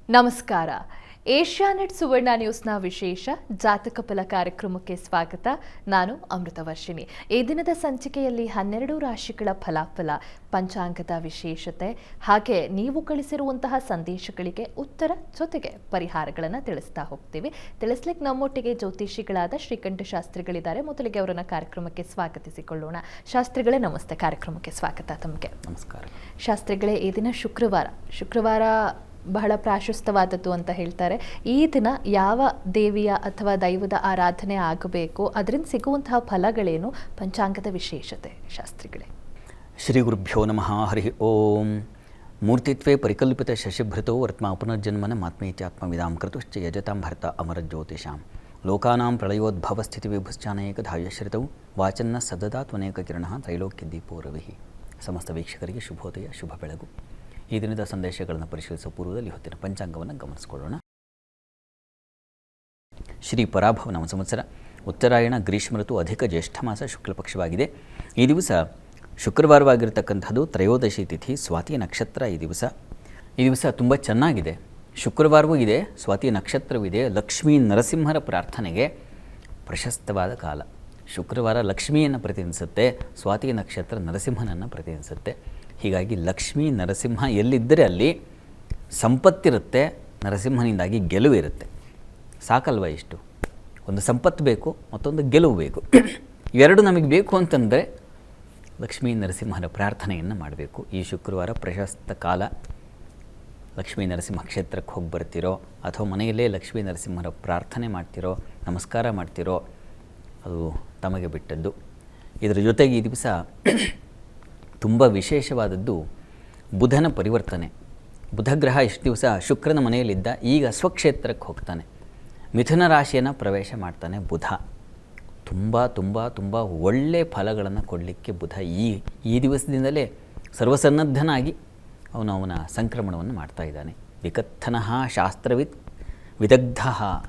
ನಮಸ್ಕಾರ. ಏಷ್ಯಾನೆಟ್ ಸುವರ್ಣ ನ್ಯೂಸ್ನ ವಿಶೇಷ ಜಾತಕ ಫಲ ಕಾರ್ಯಕ್ರಮಕ್ಕೆ ಸ್ವಾಗತ. ನಾನು ಅಮೃತವರ್ಷಿಣಿ. ಈ ದಿನದ ಸಂಚಿಕೆಯಲ್ಲಿ 12 ರಾಶಿಗಳ ಫಲಾಫಲ, ಪಂಚಾಂಗದ ವಿಶೇಷತೆ, ಹಾಗೆ ನೀವು ಕಳಿಸಿರುವಂತಹ ಸಂದೇಶಗಳಿಗೆ ಉತ್ತರ ಜೊತೆಗೆ ಪರಿಹಾರಗಳನ್ನು ತಿಳಿಸ್ತಾ ಹೋಗ್ತೀವಿ. ತಿಳಿಸ್ಲಿಕ್ಕೆ ನಮ್ಮೊಟ್ಟಿಗೆ ಜ್ಯೋತಿಷಿಗಳಾದ ಶ್ರೀಕಂಠ ಶಾಸ್ತ್ರಿಗಳಿದ್ದಾರೆ. ಮೊದಲಿಗೆ ಅವರನ್ನ ಕಾರ್ಯಕ್ರಮಕ್ಕೆ ಸ್ವಾಗತಿಸಿಕೊಳ್ಳೋಣ. ಶಾಸ್ತ್ರಿಗಳೇ ನಮಸ್ತೆ, ಕಾರ್ಯಕ್ರಮಕ್ಕೆ ಸ್ವಾಗತ ತಮಗೆ. ನಮಸ್ಕಾರ. ಶಾಸ್ತ್ರಿಗಳೇ, ಈ ದಿನ ಶುಕ್ರವಾರ ಬಹಳ ಪ್ರಾಶಸ್ತ್ಯವಾದದ್ದು ಅಂತ ಹೇಳ್ತಾರೆ. ಈ ದಿನ ಯಾವ ದೇವಿಯ ಅಥವಾ ದೈವದ ಆರಾಧನೆ ಆಗಬೇಕು, ಅದರಿಂದ ಸಿಗುವಂತಹ ಫಲಗಳೇನು, ಪಂಚಾಂಗದ ವಿಶೇಷತೆ ಶಾಸ್ತ್ರಿಗಳೇ? ಶ್ರೀ ಗುರುಭ್ಯೋ ನಮಃ. ಹರಿ ಓಂ. ಮೂರ್ತಿತ್ವೇ ಪರಿಕಲ್ಪಿತ ಶಶಿಭೃತೋ ವರ್ತ್ಮಾ ಪುನರ್ಜನ್ಮನ ಮಾತ್ಮೇತ್ಯಾತ್ಮವಿದಾಂ ಕೃತುಶ್ಚ ಯಜತಾಂ ಭರ್ತ ಅಮರಜ್ಯೋತಿಷಾಂ ಲೋಕಾನಾಂ ಪ್ರಳಯೋದ್ಭವ ಸ್ಥಿತಿ ವಿಭುಶ್ಚಾನೇಕ ಧಾಯಶ್ರಿತೌ ವಾಚನ್ನ ಸದದಾತ್ವನೇಕ ಕಿರಣಃ ತ್ರೈಲೋಕ್ಯ ದೀಪೋ ರವಿಃ. ಸಮಸ್ತ ವೀಕ್ಷಕರಿಗೆ ಶುಭೋದಯ, ಶುಭ ಬೆಳಗು. ಈ ದಿನದ ಸಂದೇಶಗಳನ್ನು ಪರಿಶೀಲಿಸುವ ಪೂರ್ವದಲ್ಲಿ ಹೊತ್ತಿನ ಪಂಚಾಂಗವನ್ನು ಗಮನಿಸಿಕೊಳ್ಳೋಣ. ಶ್ರೀ ಪರಾಭವ ನಾಮ ಸಂವತ್ಸರ, ಉತ್ತರಾಯಣ, ಗ್ರೀಷ್ಮ ಋತು, ಅಧಿಕ ಜ್ಯೇಷ್ಠ ಮಾಸ, ಶುಕ್ಲ ಪಕ್ಷವಾಗಿದೆ. ಈ ದಿವಸ ಶುಕ್ರವಾರವಾಗಿರತಕ್ಕಂಥದ್ದು ತ್ರಯೋದಶಿ ತಿಥಿ, ಸ್ವಾತಿ ನಕ್ಷತ್ರ. ಈ ದಿವಸ ತುಂಬ ಚೆನ್ನಾಗಿದೆ. ಶುಕ್ರವಾರವೂ ಇದೆ, ಸ್ವಾತಿ ನಕ್ಷತ್ರವೂ ಇದೆ. ಲಕ್ಷ್ಮೀ ನರಸಿಂಹರ ಪ್ರಾರ್ಥನೆಗೆ ಪ್ರಶಸ್ತವಾದ ಕಾಲ. ಶುಕ್ರವಾರ ಲಕ್ಷ್ಮಿಯನ್ನು ಪ್ರತಿನಿಧಿಸುತ್ತೆ, ಸ್ವಾತಿ ನಕ್ಷತ್ರ ನರಸಿಂಹನನ್ನು ಪ್ರತಿನಿಧಿಸುತ್ತೆ. ಹೀಗಾಗಿ ಲಕ್ಷ್ಮೀ ನರಸಿಂಹ ಎಲ್ಲಿದ್ದರೆ ಅಲ್ಲಿ ಸಂಪತ್ತಿರುತ್ತೆ, ನರಸಿಂಹನಿಂದಾಗಿ ಗೆಲುವು ಇರುತ್ತೆ. ಸಾಕಲ್ವ ಇಷ್ಟು? ಒಂದು ಸಂಪತ್ತು ಬೇಕು, ಮತ್ತೊಂದು ಗೆಲುವು ಬೇಕು. ಇವೆರಡು ನಮಗೆ ಬೇಕು ಅಂತಂದರೆ ಲಕ್ಷ್ಮೀ ನರಸಿಂಹರ ಪ್ರಾರ್ಥನೆಯನ್ನು ಮಾಡಬೇಕು. ಈ ಶುಕ್ರವಾರ ಪ್ರಶಸ್ತ ಕಾಲ. ಲಕ್ಷ್ಮೀ ನರಸಿಂಹ ಕ್ಷೇತ್ರಕ್ಕೆ ಹೋಗಿ ಬರ್ತಿರೋ ಅಥವಾ ಮನೆಯಲ್ಲೇ ಲಕ್ಷ್ಮೀ ನರಸಿಂಹರ ಪ್ರಾರ್ಥನೆ ಮಾಡ್ತಿರೋ, ನಮಸ್ಕಾರ ಮಾಡ್ತಿರೋ, ಅದು ತಮಗೆ ಬಿಟ್ಟದ್ದು. ಇದರ ಜೊತೆಗೆ ಈ ದಿವಸ ತುಂಬ ವಿಶೇಷವಾದದ್ದು ಬುಧನ ಪರಿವರ್ತನೆ. ಬುಧ ಗ್ರಹ ಇಷ್ಟು ದಿವಸ ಶುಕ್ರನ ಮನೆಯಲ್ಲಿದ್ದ, ಈಗ ಸ್ವಕ್ಷೇತ್ರಕ್ಕೆ ಹೋಗ್ತಾನೆ, ಮಿಥುನ ರಾಶಿಯನ್ನು ಪ್ರವೇಶ ಮಾಡ್ತಾನೆ. ಬುಧ ತುಂಬ ತುಂಬ ತುಂಬ ಒಳ್ಳೆಯ ಫಲಗಳನ್ನು ಕೊಡಲಿಕ್ಕೆ ಬುಧ ಈ ದಿವಸದಿಂದಲೇ ಸರ್ವಸನ್ನದ್ಧನಾಗಿ ಅವನ ಸಂಕ್ರಮಣವನ್ನು ಮಾಡ್ತಾ ಇದ್ದಾನೆ. ವಿಕಥನಃ ಶಾಸ್ತ್ರವಿತ್ ವಿದಗ್ಧ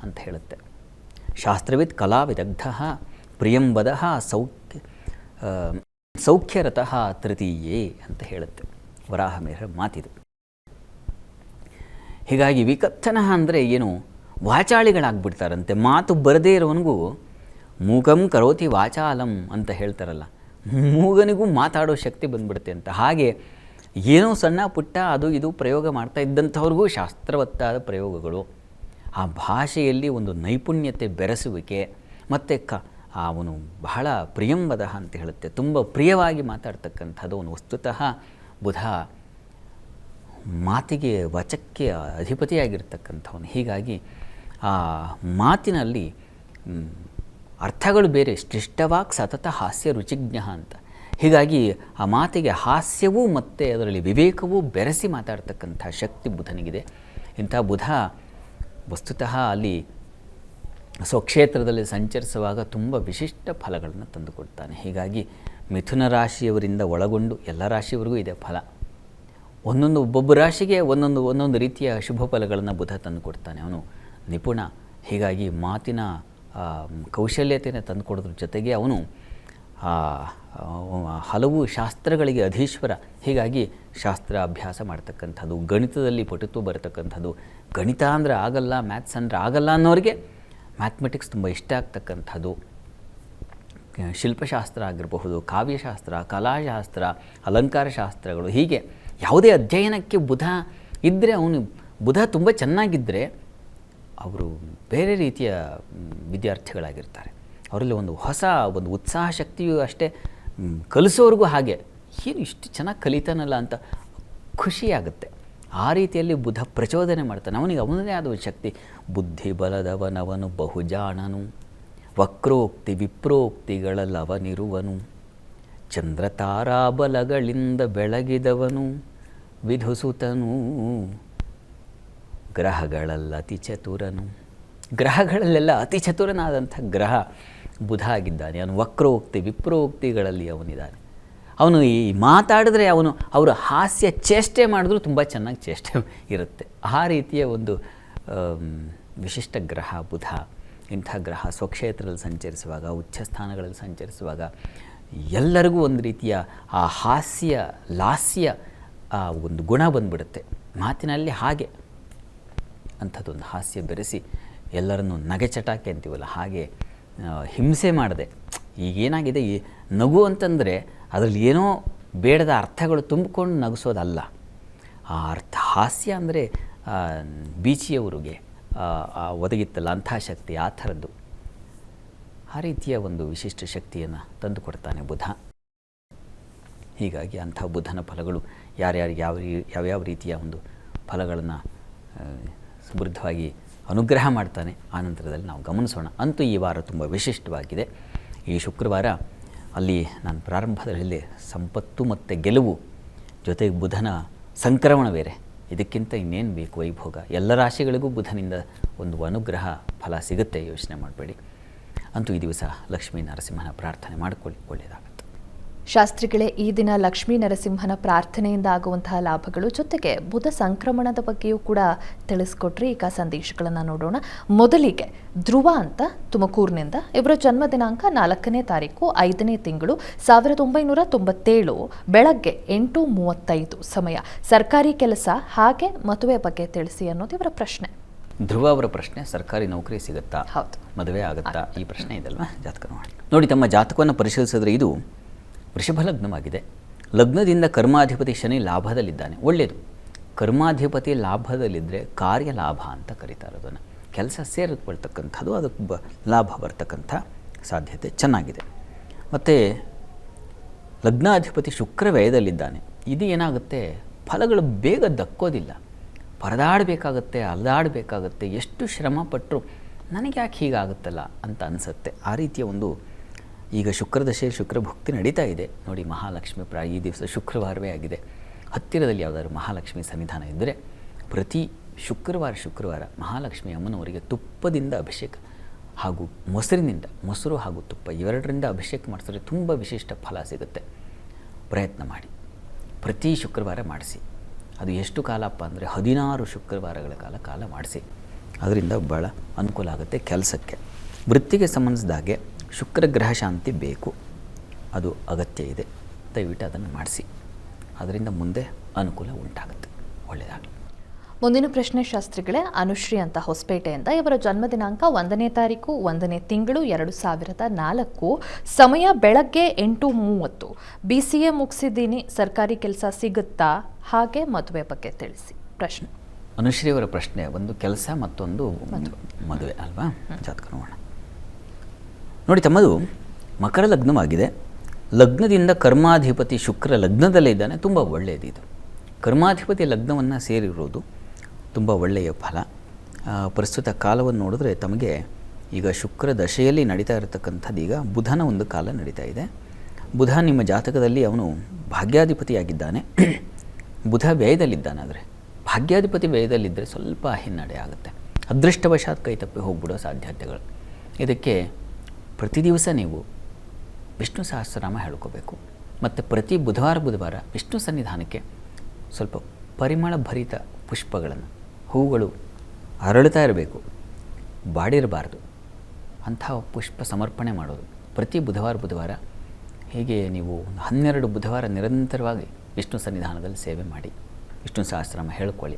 ಅಂತ ಹೇಳುತ್ತೆ. ಶಾಸ್ತ್ರವಿತ್ ಕಲಾ ವಿದಗ್ಧ ಪ್ರಿಯಂವದಃ ಸೌಖ್ಯರತಃ ತೃತೀಯೇ ಅಂತ ಹೇಳುತ್ತೆ ವರಾಹಮಿಹಿರ ಮಾತಿದು. ಹೀಗಾಗಿ ವಿಕಥನಃ ಅಂದರೆ ಏನು, ವಾಚಾಳಿಗಳಾಗ್ಬಿಡ್ತಾರಂತೆ. ಮಾತು ಬರದೇ ಇರೋವನಿಗೂ ಮೂಕಂ ಕರೋತಿ ವಾಚಾಲಂ ಅಂತ ಹೇಳ್ತಾರಲ್ಲ, ಮೂಗನಿಗೂ ಮಾತಾಡೋ ಶಕ್ತಿ ಬಂದ್ಬಿಡುತ್ತೆ ಅಂತ. ಹಾಗೆ ಏನೋ ಸಣ್ಣ ಪುಟ್ಟ ಅದು ಇದು ಪ್ರಯೋಗ ಮಾಡ್ತಾ ಇದ್ದಂಥವ್ರಿಗೂ ಶಾಸ್ತ್ರವತ್ತಾದ ಪ್ರಯೋಗಗಳು, ಆ ಭಾಷೆಯಲ್ಲಿ ಒಂದು ನೈಪುಣ್ಯತೆ ಬೆರೆಸುವಿಕೆ, ಮತ್ತು ಅವನು ಬಹಳ ಪ್ರಿಯಂವದ ಅಂತ ಹೇಳುತ್ತೆ, ತುಂಬ ಪ್ರಿಯವಾಗಿ ಮಾತಾಡ್ತಕ್ಕಂಥದ್ದು ಅವನು. ವಸ್ತುತಃ ಬುಧ ಮಾತಿಗೆ, ವಚಕ್ಕೆ ಅಧಿಪತಿಯಾಗಿರ್ತಕ್ಕಂಥವನು. ಹೀಗಾಗಿ ಆ ಮಾತಿನಲ್ಲಿ ಅರ್ಥಗಳು ಬೇರೆ. ಶ್ಲಿಷ್ಟವಾಕ್ ಸತತ ಹಾಸ್ಯ ರುಚಿಜ್ಞ ಅಂತ. ಹೀಗಾಗಿ ಆ ಮಾತಿಗೆ ಹಾಸ್ಯವೂ ಮತ್ತು ಅದರಲ್ಲಿ ವಿವೇಕವೂ ಬೆರೆಸಿ ಮಾತಾಡ್ತಕ್ಕಂಥ ಶಕ್ತಿ ಬುಧನಿಗಿದೆ. ಇಂಥ ಬುಧ ವಸ್ತುತಃ ಅಲ್ಲಿ ಸ್ವಕ್ಷೇತ್ರದಲ್ಲಿ ಸಂಚರಿಸುವಾಗ ತುಂಬ ವಿಶಿಷ್ಟ ಫಲಗಳನ್ನು ತಂದುಕೊಡ್ತಾನೆ. ಹೀಗಾಗಿ ಮಿಥುನ ರಾಶಿಯವರಿಂದ ಒಳಗೊಂಡು ಎಲ್ಲ ರಾಶಿಯವರಿಗೂ ಇದೆ ಫಲ. ಒಬ್ಬೊಬ್ಬ ರಾಶಿಗೆ ಒಂದೊಂದು ರೀತಿಯ ಶುಭ ಫಲಗಳನ್ನು ಬುಧ ತಂದುಕೊಡ್ತಾನೆ. ಅವನು ನಿಪುಣ. ಹೀಗಾಗಿ ಮಾತಿನ ಕೌಶಲ್ಯತೆಯನ್ನು ತಂದುಕೊಡೋದ್ರ ಜೊತೆಗೆ ಅವನು ಹಲವು ಶಾಸ್ತ್ರಗಳಿಗೆ ಅಧೀಶ್ವರ. ಹೀಗಾಗಿ ಶಾಸ್ತ್ರ ಅಭ್ಯಾಸ ಮಾಡ್ತಕ್ಕಂಥದ್ದು, ಗಣಿತದಲ್ಲಿ ಪಟುತ್ವ ಬರತಕ್ಕಂಥದ್ದು. ಗಣಿತ ಅಂದರೆ ಆಗಲ್ಲ, ಮ್ಯಾಥ್ಸ್ ಅಂದರೆ ಆಗಲ್ಲ ಅನ್ನೋರಿಗೆ ಮ್ಯಾಥಮೆಟಿಕ್ಸ್ ತುಂಬ ಇಷ್ಟ ಆಗ್ತಕ್ಕಂಥದ್ದು. ಶಿಲ್ಪಶಾಸ್ತ್ರ ಆಗಿರಬಹುದು, ಕಾವ್ಯಶಾಸ್ತ್ರ, ಕಲಾಶಾಸ್ತ್ರ, ಅಲಂಕಾರ ಶಾಸ್ತ್ರಗಳು, ಹೀಗೆ ಯಾವುದೇ ಅಧ್ಯಯನಕ್ಕೆ ಬುಧ ಇದ್ದರೆ, ಬುಧ ತುಂಬ ಚೆನ್ನಾಗಿದ್ದರೆ ಅವರು ಬೇರೆ ರೀತಿಯ ವಿದ್ಯಾರ್ಥಿಗಳಾಗಿರ್ತಾರೆ. ಅವರಲ್ಲಿ ಒಂದು ಉತ್ಸಾಹ ಶಕ್ತಿಯೂ ಅಷ್ಟೇ. ಕಲಿಸೋರಿಗೂ ಹಾಗೆ, ಏನು ಇಷ್ಟು ಚೆನ್ನಾಗಿ ಕಲಿತಾನಲ್ಲ ಅಂತ ಖುಷಿಯಾಗುತ್ತೆ. ಆ ರೀತಿಯಲ್ಲಿ ಬುಧ ಪ್ರಚೋದನೆ ಮಾಡ್ತಾನೆ. ಅವನದೇ ಆದ ಒಂದು ಶಕ್ತಿ. ಬುದ್ಧಿ ಬಲದವನವನು ಬಹುಜಾಣನು, ವಕ್ರೋಕ್ತಿ ವಿಪ್ರೋಕ್ತಿಗಳಲ್ಲವನಿರುವನು, ಚಂದ್ರ ತಾರಾಬಲಗಳಿಂದ ಬೆಳಗಿದವನು, ವಿಧುಸುತನು, ಗ್ರಹಗಳಲ್ಲ ಅತಿ ಚತುರನು. ಗ್ರಹಗಳಲ್ಲೆಲ್ಲ ಅತಿ ಚತುರನಾದಂಥ ಗ್ರಹ ಬುಧ ಆಗಿದ್ದಾನೆ. ಅವನು ವಕ್ರೋಕ್ತಿ ವಿಪ್ರೋಕ್ತಿಗಳಲ್ಲಿ ಅವನಿದ್ದಾನೆ. ಅವನು ಈ ಮಾತಾಡಿದ್ರೆ ಅವರು ಹಾಸ್ಯ ಚೇಷ್ಟೆ ಮಾಡಿದ್ರೂ ತುಂಬ ಚೆನ್ನಾಗಿ ಚೇಷ್ಟೆ ಇರುತ್ತೆ. ಆ ರೀತಿಯ ಒಂದು ವಿಶಿಷ್ಟ ಗ್ರಹ ಬುಧ. ಇಂಥ ಗ್ರಹ ಸ್ವಕ್ಷೇತ್ರದಲ್ಲಿ ಸಂಚರಿಸುವಾಗ, ಉಚ್ಚ ಸ್ಥಾನಗಳಲ್ಲಿ ಸಂಚರಿಸುವಾಗ ಎಲ್ಲರಿಗೂ ಒಂದು ರೀತಿಯ ಆ ಹಾಸ್ಯ ಲಾಸ್ಯ ಒಂದು ಗುಣ ಬಂದ್ಬಿಡುತ್ತೆ ಮಾತಿನಲ್ಲಿ. ಹಾಗೆ ಅಂಥದ್ದೊಂದು ಹಾಸ್ಯ ಬೆರೆಸಿ ಎಲ್ಲರನ್ನು ನಗೆ ಚಟಾಕೆ ಅಂತೀವಲ್ಲ ಹಾಗೆ ಹಿಂಸೆ ಮಾಡದೆ. ಈಗೇನಾಗಿದೆ, ಈ ನಗು ಅಂತಂದರೆ ಅದರಲ್ಲಿ ಏನೋ ಬೇಡದ ಅರ್ಥಗಳು ತುಂಬಿಕೊಂಡು ನಗಿಸೋದಲ್ಲ. ಆ ಅರ್ಥ ಹಾಸ್ಯ ಅಂದರೆ ಬೀಚಿಯವರಿಗೆ ಒದಗಿತ್ತಲ್ಲ ಅಂಥ ಶಕ್ತಿ, ಆ ಥರದ್ದು ಆ ರೀತಿಯ ಒಂದು ವಿಶಿಷ್ಟ ಶಕ್ತಿಯನ್ನು ತಂದುಕೊಡ್ತಾನೆ ಬುಧ. ಹೀಗಾಗಿ ಅಂಥ ಬುಧನ ಫಲಗಳು ಯಾರ್ಯಾರಿಗೆ ಯಾವ್ಯಾವ ರೀತಿಯ ಒಂದು ಫಲಗಳನ್ನು ಸಮೃದ್ಧವಾಗಿ ಅನುಗ್ರಹ ಮಾಡ್ತಾನೆ ಆನಂತರದಲ್ಲಿ ನಾವು ಗಮನಿಸೋಣ. ಅಂತೂ ಈ ವಾರ ತುಂಬ ವಿಶಿಷ್ಟವಾಗಿದೆ. ಈ ಶುಕ್ರವಾರ ಅಲ್ಲಿ ನಾನು ಪ್ರಾರಂಭದಲ್ಲಿ ಸಂಪತ್ತು ಮತ್ತು ಗೆಲುವು ಜೊತೆಗೆ ಬುಧನ ಸಂಕ್ರಮಣ ಬೇರೆ, ಇದಕ್ಕಿಂತ ಇನ್ನೇನು ಬೇಕು ವೈಭೋಗ. ಎಲ್ಲ ರಾಶಿಗಳಿಗೂ ಬುಧನಿಂದ ಒಂದು ಅನುಗ್ರಹ ಫಲ ಸಿಗುತ್ತೆ, ಯೋಚನೆ ಮಾಡಬೇಡಿ. ಅಂತೂ ಈ ದಿವಸ ಲಕ್ಷ್ಮೀ ನರಸಿಂಹನ ಪ್ರಾರ್ಥನೆ ಮಾಡಿಕೊಳ್ಳಿ, ಒಳ್ಳೆಯದಾಗುತ್ತೆ. ಶಾಸ್ತ್ರಿಗಳೇ, ಈ ದಿನ ಲಕ್ಷ್ಮೀ ನರಸಿಂಹನ ಪ್ರಾರ್ಥನೆಯಿಂದ ಆಗುವಂತಹ ಲಾಭಗಳು ಜೊತೆಗೆ ಬುಧ ಸಂಕ್ರಮಣದ ಬಗ್ಗೆಯೂ ಕೂಡ ತಿಳಿಸ್ಕೊಟ್ರಿ. ಈಗ ಸಂದೇಶಗಳನ್ನು ನೋಡೋಣ. ಮೊದಲಿಗೆ ಧ್ರುವ ಅಂತ ತುಮಕೂರಿನಿಂದ, ಇವರ ಜನ್ಮ ದಿನಾಂಕ 4ನೇ ತಾರೀಕು 5ನೇ ತಿಂಗಳು 1997, ಬೆಳಗ್ಗೆ 8:35 ಸಮಯ. ಸರ್ಕಾರಿ ಕೆಲಸ ಹಾಗೆ ಮದುವೆ ಬಗ್ಗೆ ತಿಳಿಸಿ ಅನ್ನೋದು ಇವರ ಪ್ರಶ್ನೆ. ಧ್ರುವ ಅವರ ಪ್ರಶ್ನೆ, ಸರ್ಕಾರಿ ನೌಕರಿ ಸಿಗುತ್ತಾ, ಹೌದು, ಮದುವೆ ಆಗುತ್ತಾ, ಈ ಪ್ರಶ್ನೆ ಇದಲ್ವಾ. ಜಾತಕ ನೋಡಿ, ತಮ್ಮ ಜಾತಕವನ್ನು ಪರಿಶೀಲಿಸಿದ್ರೆ ಇದು ವೃಷಭ ಲಗ್ನವಾಗಿದೆ. ಲಗ್ನದಿಂದ ಕರ್ಮಾಧಿಪತಿ ಶನಿ ಲಾಭದಲ್ಲಿದ್ದಾನೆ, ಒಳ್ಳೆಯದು. ಕರ್ಮಾಧಿಪತಿ ಲಾಭದಲ್ಲಿದ್ದರೆ ಕಾರ್ಯ ಲಾಭ ಅಂತ ಕರೀತಾರೆ ಅದನ್ನು. ಕೆಲಸ ಸೇರಿಕೊಳ್ತಕ್ಕಂಥದ್ದು, ಅದಕ್ಕೆ ಲಾಭ ಬರ್ತಕ್ಕಂಥ ಸಾಧ್ಯತೆ ಚೆನ್ನಾಗಿದೆ. ಮತ್ತು ಲಗ್ನಾಧಿಪತಿ ಶುಕ್ರ ವ್ಯಯದಲ್ಲಿದ್ದಾನೆ. ಇದು ಏನಾಗುತ್ತೆ, ಫಲಗಳು ಬೇಗ ದಕ್ಕೋದಿಲ್ಲ, ಪರದಾಡಬೇಕಾಗತ್ತೆ, ಅಲ್ದಾಡಬೇಕಾಗತ್ತೆ. ಎಷ್ಟು ಶ್ರಮಪಟ್ಟರು ನನಗೆ ಯಾಕೆ ಹೀಗಾಗುತ್ತಲ್ಲ ಅಂತ ಅನಿಸುತ್ತೆ. ಆ ರೀತಿಯ ಒಂದು ಈಗ ಶುಕ್ರದಶೆ, ಶುಕ್ರ ಭುಕ್ತಿ ನಡೀತಾ ಇದೆ ನೋಡಿ. ಮಹಾಲಕ್ಷ್ಮಿ ಈ ದಿವಸ ಶುಕ್ರವಾರವೇ ಆಗಿದೆ. ಹತ್ತಿರದಲ್ಲಿ ಯಾವುದಾದ್ರು ಮಹಾಲಕ್ಷ್ಮಿ ಸನ್ನಿಧಾನ ಇದ್ದರೆ ಪ್ರತಿ ಶುಕ್ರವಾರ ಮಹಾಲಕ್ಷ್ಮಿ ಅಮ್ಮನವರಿಗೆ ತುಪ್ಪದಿಂದ ಅಭಿಷೇಕ ಹಾಗೂ ಮೊಸರು ಹಾಗೂ ತುಪ್ಪ ಇವೆರಡರಿಂದ ಅಭಿಷೇಕ ಮಾಡಿಸಿದ್ರೆ ತುಂಬ ವಿಶಿಷ್ಟ ಫಲ ಸಿಗುತ್ತೆ. ಪ್ರಯತ್ನ ಮಾಡಿ, ಪ್ರತಿ ಶುಕ್ರವಾರ ಮಾಡಿಸಿ. ಅದು ಎಷ್ಟು ಕಾಲಪ್ಪ ಅಂದರೆ 16 ಶುಕ್ರವಾರಗಳ ಕಾಲ ಮಾಡಿಸಿ. ಅದರಿಂದ ಭಾಳ ಅನುಕೂಲ ಆಗುತ್ತೆ ಕೆಲಸಕ್ಕೆ. ವೃತ್ತಿಗೆ ಸಂಬಂಧಿಸಿದಾಗೆ ಶುಕ್ರ ಗ್ರಹ ಶಾಂತಿ ಬೇಕು, ಅದು ಅಗತ್ಯ ಇದೆ. ದಯವಿಟ್ಟು ಅದನ್ನು ಮಾಡಿಸಿ, ಅದರಿಂದ ಮುಂದೆ ಅನುಕೂಲ ಉಂಟಾಗುತ್ತೆ. ಒಳ್ಳೆಯದಾಗಲಿ. ಮುಂದಿನ ಪ್ರಶ್ನೆ ಶಾಸ್ತ್ರಿಗಳೇ, ಅನುಶ್ರೀ ಅಂತ ಹೊಸಪೇಟೆಯಿಂದ, ಇವರ ಜನ್ಮ ದಿನಾಂಕ 1ನೇ ತಾರೀಕು 1ನೇ ತಿಂಗಳು 2004, ಸಮಯ ಬೆಳಗ್ಗೆ 8:30. BCA ಮುಗಿಸಿದ್ದೀನಿ, ಸರ್ಕಾರಿ ಕೆಲಸ ಸಿಗುತ್ತಾ, ಹಾಗೆ ಮದುವೆ ಬಗ್ಗೆ ತಿಳಿಸಿ ಪ್ರಶ್ನೆ. ಅನುಶ್ರೀ ಅವರ ಪ್ರಶ್ನೆ ಒಂದು ಕೆಲಸ, ಮತ್ತೊಂದು ಮದುವೆ ಅಲ್ವಾ. ಜಾತಕ ನೋಡೋಣ. ನೋಡಿ, ತಮ್ಮದು ಮಕರ ಲಗ್ನವಾಗಿದೆ. ಲಗ್ನದಿಂದ ಕರ್ಮಾಧಿಪತಿ ಶುಕ್ರ ಲಗ್ನದಲ್ಲೇ ಇದ್ದಾನೆ, ತುಂಬ ಒಳ್ಳೆಯದು. ಇದು ಕರ್ಮಾಧಿಪತಿ ಲಗ್ನವನ್ನು ಸೇರಿರೋದು ತುಂಬ ಒಳ್ಳೆಯ ಫಲ. ಪ್ರಸ್ತುತ ಕಾಲವನ್ನು ನೋಡಿದ್ರೆ ತಮಗೆ ಈಗ ಶುಕ್ರ ದಶೆಯಲ್ಲಿ ನಡೀತಾ ಇರತಕ್ಕಂಥದ್ದು, ಈಗ ಬುಧನ ಒಂದು ಕಾಲ ನಡೀತಾ ಇದೆ. ಬುಧ ನಿಮ್ಮ ಜಾತಕದಲ್ಲಿ ಅವನು ಭಾಗ್ಯಾಧಿಪತಿಯಾಗಿದ್ದಾನೆ. ಬುಧ ವ್ಯಯದಲ್ಲಿದ್ದಾನೆ. ಆದರೆ ಭಾಗ್ಯಾಧಿಪತಿ ವ್ಯಯದಲ್ಲಿದ್ದರೆ ಸ್ವಲ್ಪ ಹಿನ್ನಡೆ ಆಗುತ್ತೆ. ಅದೃಷ್ಟವಶಾತ್ ಕೈ ತಪ್ಪಿ ಹೋಗ್ಬಿಡೋ ಸಾಧ್ಯತೆಗಳು. ಇದಕ್ಕೆ ಪ್ರತಿ ದಿವಸ ನೀವು ವಿಷ್ಣು ಸಹಸ್ರನಾಮ ಹೇಳ್ಕೋಬೇಕು. ಮತ್ತು ಪ್ರತಿ ಬುಧವಾರ ವಿಷ್ಣು ಸನ್ನಿಧಾನಕ್ಕೆ ಸ್ವಲ್ಪ ಪರಿಮಳ ಭರಿತ ಪುಷ್ಪಗಳನ್ನು, ಹೂಗಳು ಅರಳುತ್ತಾ ಇರಬೇಕು, ಬಾಡಿರಬಾರ್ದು ಅಂಥ ಪುಷ್ಪ ಸಮರ್ಪಣೆ ಮಾಡೋದು ಪ್ರತಿ ಬುಧವಾರ. ಹೀಗೆ ನೀವು 12 ಬುಧವಾರ ನಿರಂತರವಾಗಿ ವಿಷ್ಣು ಸನ್ನಿಧಾನದಲ್ಲಿ ಸೇವೆ ಮಾಡಿ, ವಿಷ್ಣು ಸಹಸ್ರನಾಮ ಹೇಳ್ಕೊಳ್ಳಿ.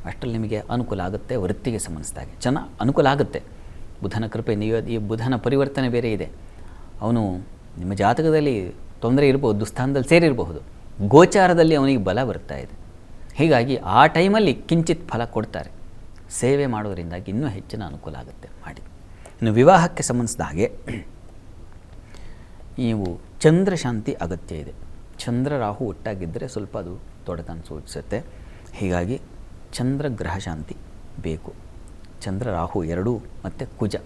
ಅಷ್ಟರಲ್ಲಿ ನಿಮಗೆ ಅನುಕೂಲ ಆಗುತ್ತೆ. ವೃತ್ತಿಗೆ ಸಂಬಂಧಿಸಿದಾಗೆ ಅನುಕೂಲ ಆಗುತ್ತೆ. ಬುಧನ ಕೃಪೆ, ನೀವು ಈ ಬುಧನ ಪರಿವರ್ತನೆ ಬೇರೆ ಇದೆ. ಅವನು ನಿಮ್ಮ ಜಾತಕದಲ್ಲಿ ತೊಂದರೆ ಇರ್ಬೋದು, ದುಸ್ಥಾನದಲ್ಲಿ ಸೇರಿರಬಹುದು, ಗೋಚಾರದಲ್ಲಿ ಅವನಿಗೆ ಬಲ ಬರ್ತಾ ಇದೆ. ಹೀಗಾಗಿ ಆ ಟೈಮಲ್ಲಿ ಕಿಂಚಿತ್ ಫಲ ಕೊಡ್ತಾರೆ. ಸೇವೆ ಮಾಡೋದರಿಂದಾಗಿ ಇನ್ನೂ ಹೆಚ್ಚಿನ ಅನುಕೂಲ ಆಗುತ್ತೆ, ಮಾಡಿ. ಇನ್ನು ವಿವಾಹಕ್ಕೆ ಸಂಬಂಧಿಸಿದ ಹಾಗೆ ನೀವು ಚಂದ್ರ ಶಾಂತಿ ಅಗತ್ಯ ಇದೆ. ಚಂದ್ರ ರಾಹು ಒಟ್ಟಾಗಿದ್ದರೆ ಸ್ವಲ್ಪ ಅದು ತೊಡಕನ್ನು ಸೂಚಿಸುತ್ತೆ. ಹೀಗಾಗಿ ಚಂದ್ರ ಗ್ರಹ ಶಾಂತಿ ಬೇಕು. ಚಂದ್ರ ರಾಹು 2 ಮತ್ತು ಕುಜ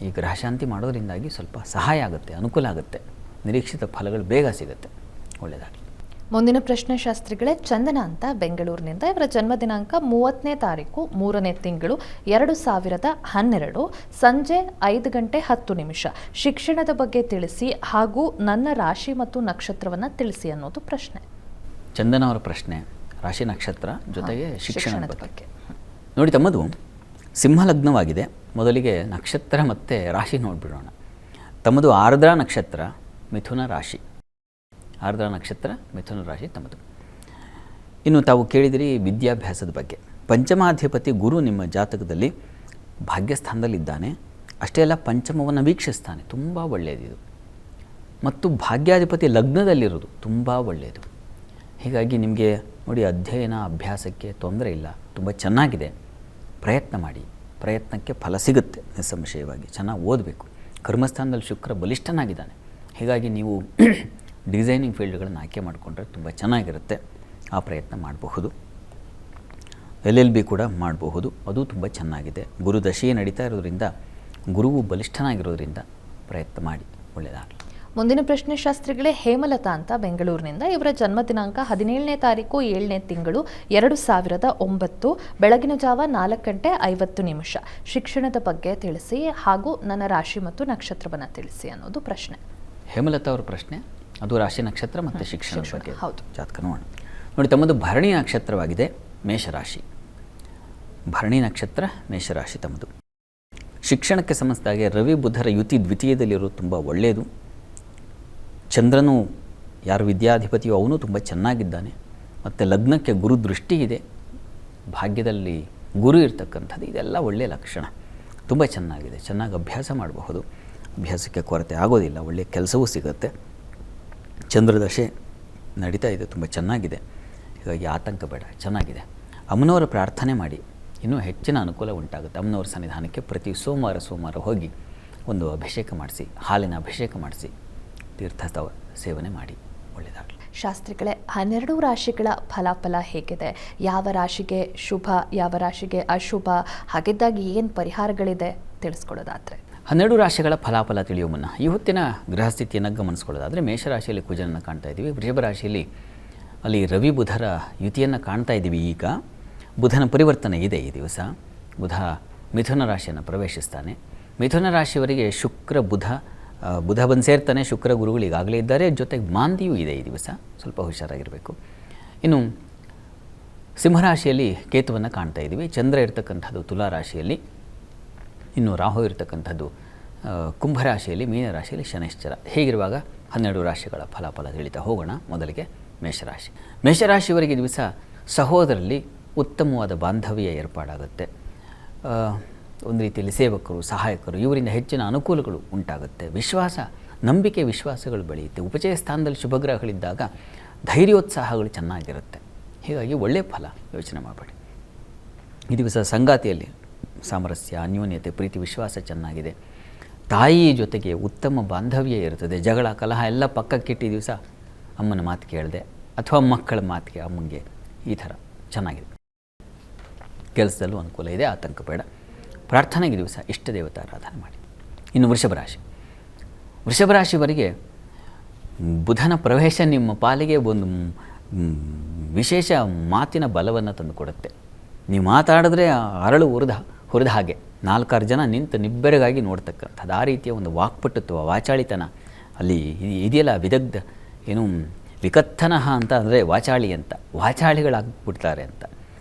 ಈ ಗ್ರಹ ಶಾಂತಿ ಮಾಡೋದರಿಂದಾಗಿ ಸ್ವಲ್ಪ ಸಹಾಯ ಆಗುತ್ತೆ, ಅನುಕೂಲ ಆಗುತ್ತೆ. ನಿರೀಕ್ಷಿತ ಫಲಗಳು ಬೇಗ ಸಿಗುತ್ತೆ. ಒಳ್ಳೆಯದಾಗಲಿ. ಮುಂದಿನ ಪ್ರಶ್ನೆ ಶಾಸ್ತ್ರಿಗಳೇ, ಚಂದನ ಅಂತ ಬೆಂಗಳೂರಿನಿಂದ, ಇವರ ಜನ್ಮ ದಿನಾಂಕ 30ನೇ ತಾರೀಕು 3ನೇ ತಿಂಗಳು 2012, ಸಂಜೆ 5:10. ಶಿಕ್ಷಣದ ಬಗ್ಗೆ ತಿಳಿಸಿ ಹಾಗೂ ನನ್ನ ರಾಶಿ ಮತ್ತು ನಕ್ಷತ್ರವನ್ನು ತಿಳಿಸಿ ಅನ್ನೋದು ಪ್ರಶ್ನೆ. ಚಂದನ ಅವರ ಪ್ರಶ್ನೆ ರಾಶಿ ನಕ್ಷತ್ರ ಜೊತೆಗೆ ಶಿಕ್ಷಣದ ಬಗ್ಗೆ. ನೋಡಿ, ತಮ್ಮದು ಸಿಂಹ ಲಗ್ನವಾಗಿದೆ. ಮೊದಲಿಗೆ ನಕ್ಷತ್ರ ಮತ್ತು ರಾಶಿ ನೋಡಿಬಿಡೋಣ. ತಮ್ಮದು ಆರ್ದ್ರ ನಕ್ಷತ್ರ, ಮಿಥುನ ರಾಶಿ. ಆರ್ದ್ರ ನಕ್ಷತ್ರ, ಮಿಥುನ ರಾಶಿ ತಮ್ಮದು. ಇನ್ನು ತಾವು ಕೇಳಿದಿರಿ ವಿದ್ಯಾಭ್ಯಾಸದ ಬಗ್ಗೆ. ಪಂಚಮಾಧಿಪತಿ ಗುರು ನಿಮ್ಮ ಜಾತಕದಲ್ಲಿ ಭಾಗ್ಯಸ್ಥಾನದಲ್ಲಿದ್ದಾನೆ. ಅಷ್ಟೇ ಅಲ್ಲ, ಪಂಚಮವನ್ನು ವೀಕ್ಷಿಸ್ತಾನೆ. ತುಂಬ ಒಳ್ಳೆಯದಿದು. ಮತ್ತು ಭಾಗ್ಯಾಧಿಪತಿ ಲಗ್ನದಲ್ಲಿರೋದು ತುಂಬ ಒಳ್ಳೆಯದು. ಹೀಗಾಗಿ ನಿಮಗೆ ನೋಡಿ, ಅಧ್ಯಯನ ಅಭ್ಯಾಸಕ್ಕೆ ತೊಂದರೆ ಇಲ್ಲ, ತುಂಬ ಚೆನ್ನಾಗಿದೆ. ಪ್ರಯತ್ನ ಮಾಡಿ, ಪ್ರಯತ್ನಕ್ಕೆ ಫಲ ಸಿಗುತ್ತೆ ನಿಸ್ಸಂಶಯವಾಗಿ. ಚೆನ್ನಾಗಿ ಓದಬೇಕು. ಕರ್ಮಸ್ಥಾನದಲ್ಲಿ ಶುಕ್ರ ಬಲಿಷ್ಠನಾಗಿದ್ದಾನೆ. ಹೀಗಾಗಿ ನೀವು ಡಿಸೈನಿಂಗ್ ಫೀಲ್ಡ್ಗಳನ್ನು ಆಯ್ಕೆ ಮಾಡಿಕೊಂಡ್ರೆ ತುಂಬ ಚೆನ್ನಾಗಿರುತ್ತೆ. ಆ ಪ್ರಯತ್ನ ಮಾಡಬಹುದು. LLB ಕೂಡ ಮಾಡಬಹುದು, ಅದು ತುಂಬ ಚೆನ್ನಾಗಿದೆ. ಗುರು ದಶೆಯೇ ನಡೀತಾ ಇರೋದ್ರಿಂದ, ಗುರುವು ಬಲಿಷ್ಠನಾಗಿರೋದ್ರಿಂದ ಪ್ರಯತ್ನ ಮಾಡಿ, ಒಳ್ಳೆಯದಾಗಲಿ. ಮುಂದಿನ ಪ್ರಶ್ನೆ ಶಾಸ್ತ್ರಿಗಳೇ, ಹೇಮಲತಾ ಅಂತ ಬೆಂಗಳೂರಿನಿಂದ. ಇವರ ಜನ್ಮ ದಿನಾಂಕ 17ನೇ ತಾರೀಕು 7ನೇ ತಿಂಗಳು 2009 ಬೆಳಗಿನ ಜಾವ 4:50. ಶಿಕ್ಷಣದ ಬಗ್ಗೆ ತಿಳಿಸಿ ಹಾಗೂ ನನ್ನ ರಾಶಿ ಮತ್ತು ನಕ್ಷತ್ರವನ್ನು ತಿಳಿಸಿ ಅನ್ನೋದು ಪ್ರಶ್ನೆ. ಹೇಮಲತಾ ಅವರ ಪ್ರಶ್ನೆ, ಅದು ರಾಶಿ ನಕ್ಷತ್ರ ಮತ್ತು ಶಿಕ್ಷಣ ಬಗ್ಗೆ. ಹೌದು. ಜಾತಕ ನೋಡೋಣ. ನೋಡಿ, ತಮ್ಮದು ಭರಣಿ ನಕ್ಷತ್ರವಾಗಿದೆ, ಮೇಷರಾಶಿ. ಭರಣಿ ನಕ್ಷತ್ರ, ಮೇಷರಾಶಿ ತಮ್ಮದು. ಶಿಕ್ಷಣಕ್ಕೆ ಸಂಬಂಧಿಸಿದಾಗೆ ರವಿ ಬುಧರ ಯುತಿ ದ್ವಿತೀಯದಲ್ಲಿರೋದು ತುಂಬ ಒಳ್ಳೆಯದು. ಚಂದ್ರನು ಯಾರು ವಿದ್ಯಾಧಿಪತಿಯೋ ಅವನು ತುಂಬ ಚೆನ್ನಾಗಿದ್ದಾನೆ. ಮತ್ತು ಲಗ್ನಕ್ಕೆ ಗುರು ದೃಷ್ಟಿ ಇದೆ, ಭಾಗ್ಯದಲ್ಲಿ ಗುರು ಇರ್ತಕ್ಕಂಥದ್ದು, ಇದೆಲ್ಲ ಒಳ್ಳೆಯ ಲಕ್ಷಣ. ತುಂಬ ಚೆನ್ನಾಗಿದೆ. ಚೆನ್ನಾಗಿ ಅಭ್ಯಾಸ ಮಾಡಬಹುದು. ಅಭ್ಯಾಸಕ್ಕೆ ಕೊರತೆ ಆಗೋದಿಲ್ಲ. ಒಳ್ಳೆಯ ಕೆಲಸವೂ ಸಿಗುತ್ತೆ. ಚಂದ್ರದಶೆ ನಡೀತಾ ಇದೆ, ತುಂಬ ಚೆನ್ನಾಗಿದೆ. ಹೀಗಾಗಿ ಆತಂಕ ಬೇಡ, ಚೆನ್ನಾಗಿದೆ. ಅಮ್ಮನವರ ಪ್ರಾರ್ಥನೆ ಮಾಡಿ, ಇನ್ನೂ ಹೆಚ್ಚಿನ ಅನುಕೂಲ ಉಂಟಾಗುತ್ತೆ. ಅಮ್ಮನವರ ಸನ್ನಿಧಾನಕ್ಕೆ ಪ್ರತಿ ಸೋಮವಾರ ಹೋಗಿ ಒಂದು ಅಭಿಷೇಕ ಮಾಡಿಸಿ, ಹಾಲಿನ ಅಭಿಷೇಕ ಮಾಡಿಸಿ, ತೀರ್ಥ ಸೇವನೆ ಮಾಡಿ, ಒಳ್ಳೆಯದಾಗಲಿ. ಶಾಸ್ತ್ರಿಗಳೇ, 12 ರಾಶಿಗಳ ಫಲಾಫಲ ಹೇಗಿದೆ? ಯಾವ ರಾಶಿಗೆ ಶುಭ, ಯಾವ ರಾಶಿಗೆ ಅಶುಭ, ಹಾಗಿದ್ದಾಗ ಏನು ಪರಿಹಾರಗಳಿದೆ ತಿಳಿಸ್ಕೊಡೋದಾದರೆ? 12 ರಾಶಿಗಳ ಫಲಾಫಲ ತಿಳಿಯುವ ಮುನ್ನ ಈ ಹೊತ್ತಿನ ಗೃಹಸ್ಥಿತಿಯನ್ನು ಗಮನಿಸ್ಕೊಳ್ಳೋದಾದರೆ, ಮೇಷರಾಶಿಯಲ್ಲಿ ಕುಜನನ್ನು ಕಾಣ್ತಾ ಇದ್ದೀವಿ. ವೃಷಭ ರಾಶಿಯಲ್ಲಿ ಅಲ್ಲಿ ರವಿ ಬುಧರ ಯುತಿಯನ್ನು ಕಾಣ್ತಾ ಇದ್ದೀವಿ. ಈಗ ಬುಧನ ಪರಿವರ್ತನೆ ಇದೆ ಈ ದಿವಸ. ಬುಧ ಮಿಥುನ ರಾಶಿಯನ್ನು ಪ್ರವೇಶಿಸ್ತಾನೆ. ಮಿಥುನ ರಾಶಿಯವರಿಗೆ ಶುಕ್ರ ಬುಧ ಬಂದು ಸೇರ್ತಾನೆ. ಶುಕ್ರ ಗುರುಗಳು ಈಗಾಗಲೇ ಇದ್ದಾರೆ, ಜೊತೆಗೆ ಮಾಂದಿಯೂ ಇದೆ ಈ ದಿವಸ. ಸ್ವಲ್ಪ ಹುಷಾರಾಗಿರಬೇಕು. ಇನ್ನು ಸಿಂಹರಾಶಿಯಲ್ಲಿ ಕೇತುವನ್ನು ಕಾಣ್ತಾ ಇದ್ದೀವಿ. ಚಂದ್ರ ಇರತಕ್ಕಂಥದ್ದು ತುಲಾ ರಾಶಿಯಲ್ಲಿ, ಇನ್ನು ರಾಹು ಇರತಕ್ಕಂಥದ್ದು ಕುಂಭರಾಶಿಯಲ್ಲಿ, ಮೀನರಾಶಿಯಲ್ಲಿ ಶನೈಶ್ಚರ. ಹೀಗಿರುವಾಗ 12 ರಾಶಿಗಳ ಫಲಾಫಲ ತಿಳಿತಾ ಹೋಗೋಣ. ಮೊದಲಿಗೆ ಮೇಷರಾಶಿ. ಮೇಷರಾಶಿಯವರಿಗೆ ದಿವಸ ಸಹೋದರಲ್ಲಿ ಉತ್ತಮವಾದ ಬಾಂಧವ್ಯ ಏರ್ಪಾಡಾಗುತ್ತೆ. ಒಂದು ರೀತಿಯಲ್ಲಿ ಸೇವಕರು, ಸಹಾಯಕರು ಇವರಿಂದ ಹೆಚ್ಚಿನ ಅನುಕೂಲಗಳು ಉಂಟಾಗುತ್ತೆ. ನಂಬಿಕೆ ವಿಶ್ವಾಸಗಳು ಬೆಳೆಯುತ್ತೆ. ಉಪಚಯ ಸ್ಥಾನದಲ್ಲಿ ಶುಭಗ್ರಹಗಳಿದ್ದಾಗ ಧೈರ್ಯೋತ್ಸಾಹಗಳು ಚೆನ್ನಾಗಿರುತ್ತೆ. ಹೀಗಾಗಿ ಒಳ್ಳೆಯ ಫಲ, ಯೋಚನೆ ಮಾಡಬೇಡಿ. ಈ ದಿವಸ ಸಂಗಾತಿಯಲ್ಲಿ ಸಾಮರಸ್ಯ, ಅನ್ಯೋನ್ಯತೆ, ಪ್ರೀತಿ, ವಿಶ್ವಾಸ ಚೆನ್ನಾಗಿದೆ. ತಾಯಿ ಜೊತೆಗೆ ಉತ್ತಮ ಬಾಂಧವ್ಯ ಇರುತ್ತದೆ. ಜಗಳ, ಕಲಹ ಎಲ್ಲ ಪಕ್ಕಕ್ಕಿಟ್ಟು ಈ ದಿವಸ ಅಮ್ಮನ ಮಾತು ಕೇಳಿದೆ ಅಥವಾ ಮಕ್ಕಳ ಮಾತಿಗೆ ಅಮ್ಮಂಗೆ, ಈ ಥರ ಚೆನ್ನಾಗಿದೆ. ಕೆಲಸದಲ್ಲೂ ಅನುಕೂಲ ಇದೆ, ಆತಂಕ ಬೇಡ. ಪ್ರಾರ್ಥನೆಗೆ ದಿವಸ ಇಷ್ಟ ದೇವತಾ ಆರಾಧನೆ ಮಾಡಿ. ಇನ್ನು ವೃಷಭ ರಾಶಿಯವರಿಗೆ ಬುಧನ ಪ್ರವೇಶ ನಿಮ್ಮ ಪಾಲಿಗೆ ಒಂದು ವಿಶೇಷ ಮಾತಿನ ಬಲವನ್ನು ತಂದುಕೊಡುತ್ತೆ. ನೀವು ಮಾತಾಡಿದ್ರೆ ಅರಳು ಹುರಿದ ಹಾಗೆ 4-6 ಜನ ನಿಂತು ನಿಬ್ಬೆರಗಾಗಿ ನೋಡ್ತಕ್ಕಂಥದ್ದು. ಆ ರೀತಿಯ ಒಂದು ವಾಕ್ಪಟುತ್ವ, ವಾಚಾಳಿತನ ಅಲ್ಲಿ ಇದೆಯಲ್ಲ. ವಿಕತ್ತನಃ ಅಂತ ಅಂದರೆ ವಾಚಾಳಿ ಅಂತ, ವಾಚಾಳಿಗಳಾಗ್ಬಿಡ್ತಾರೆ ಅಂತ.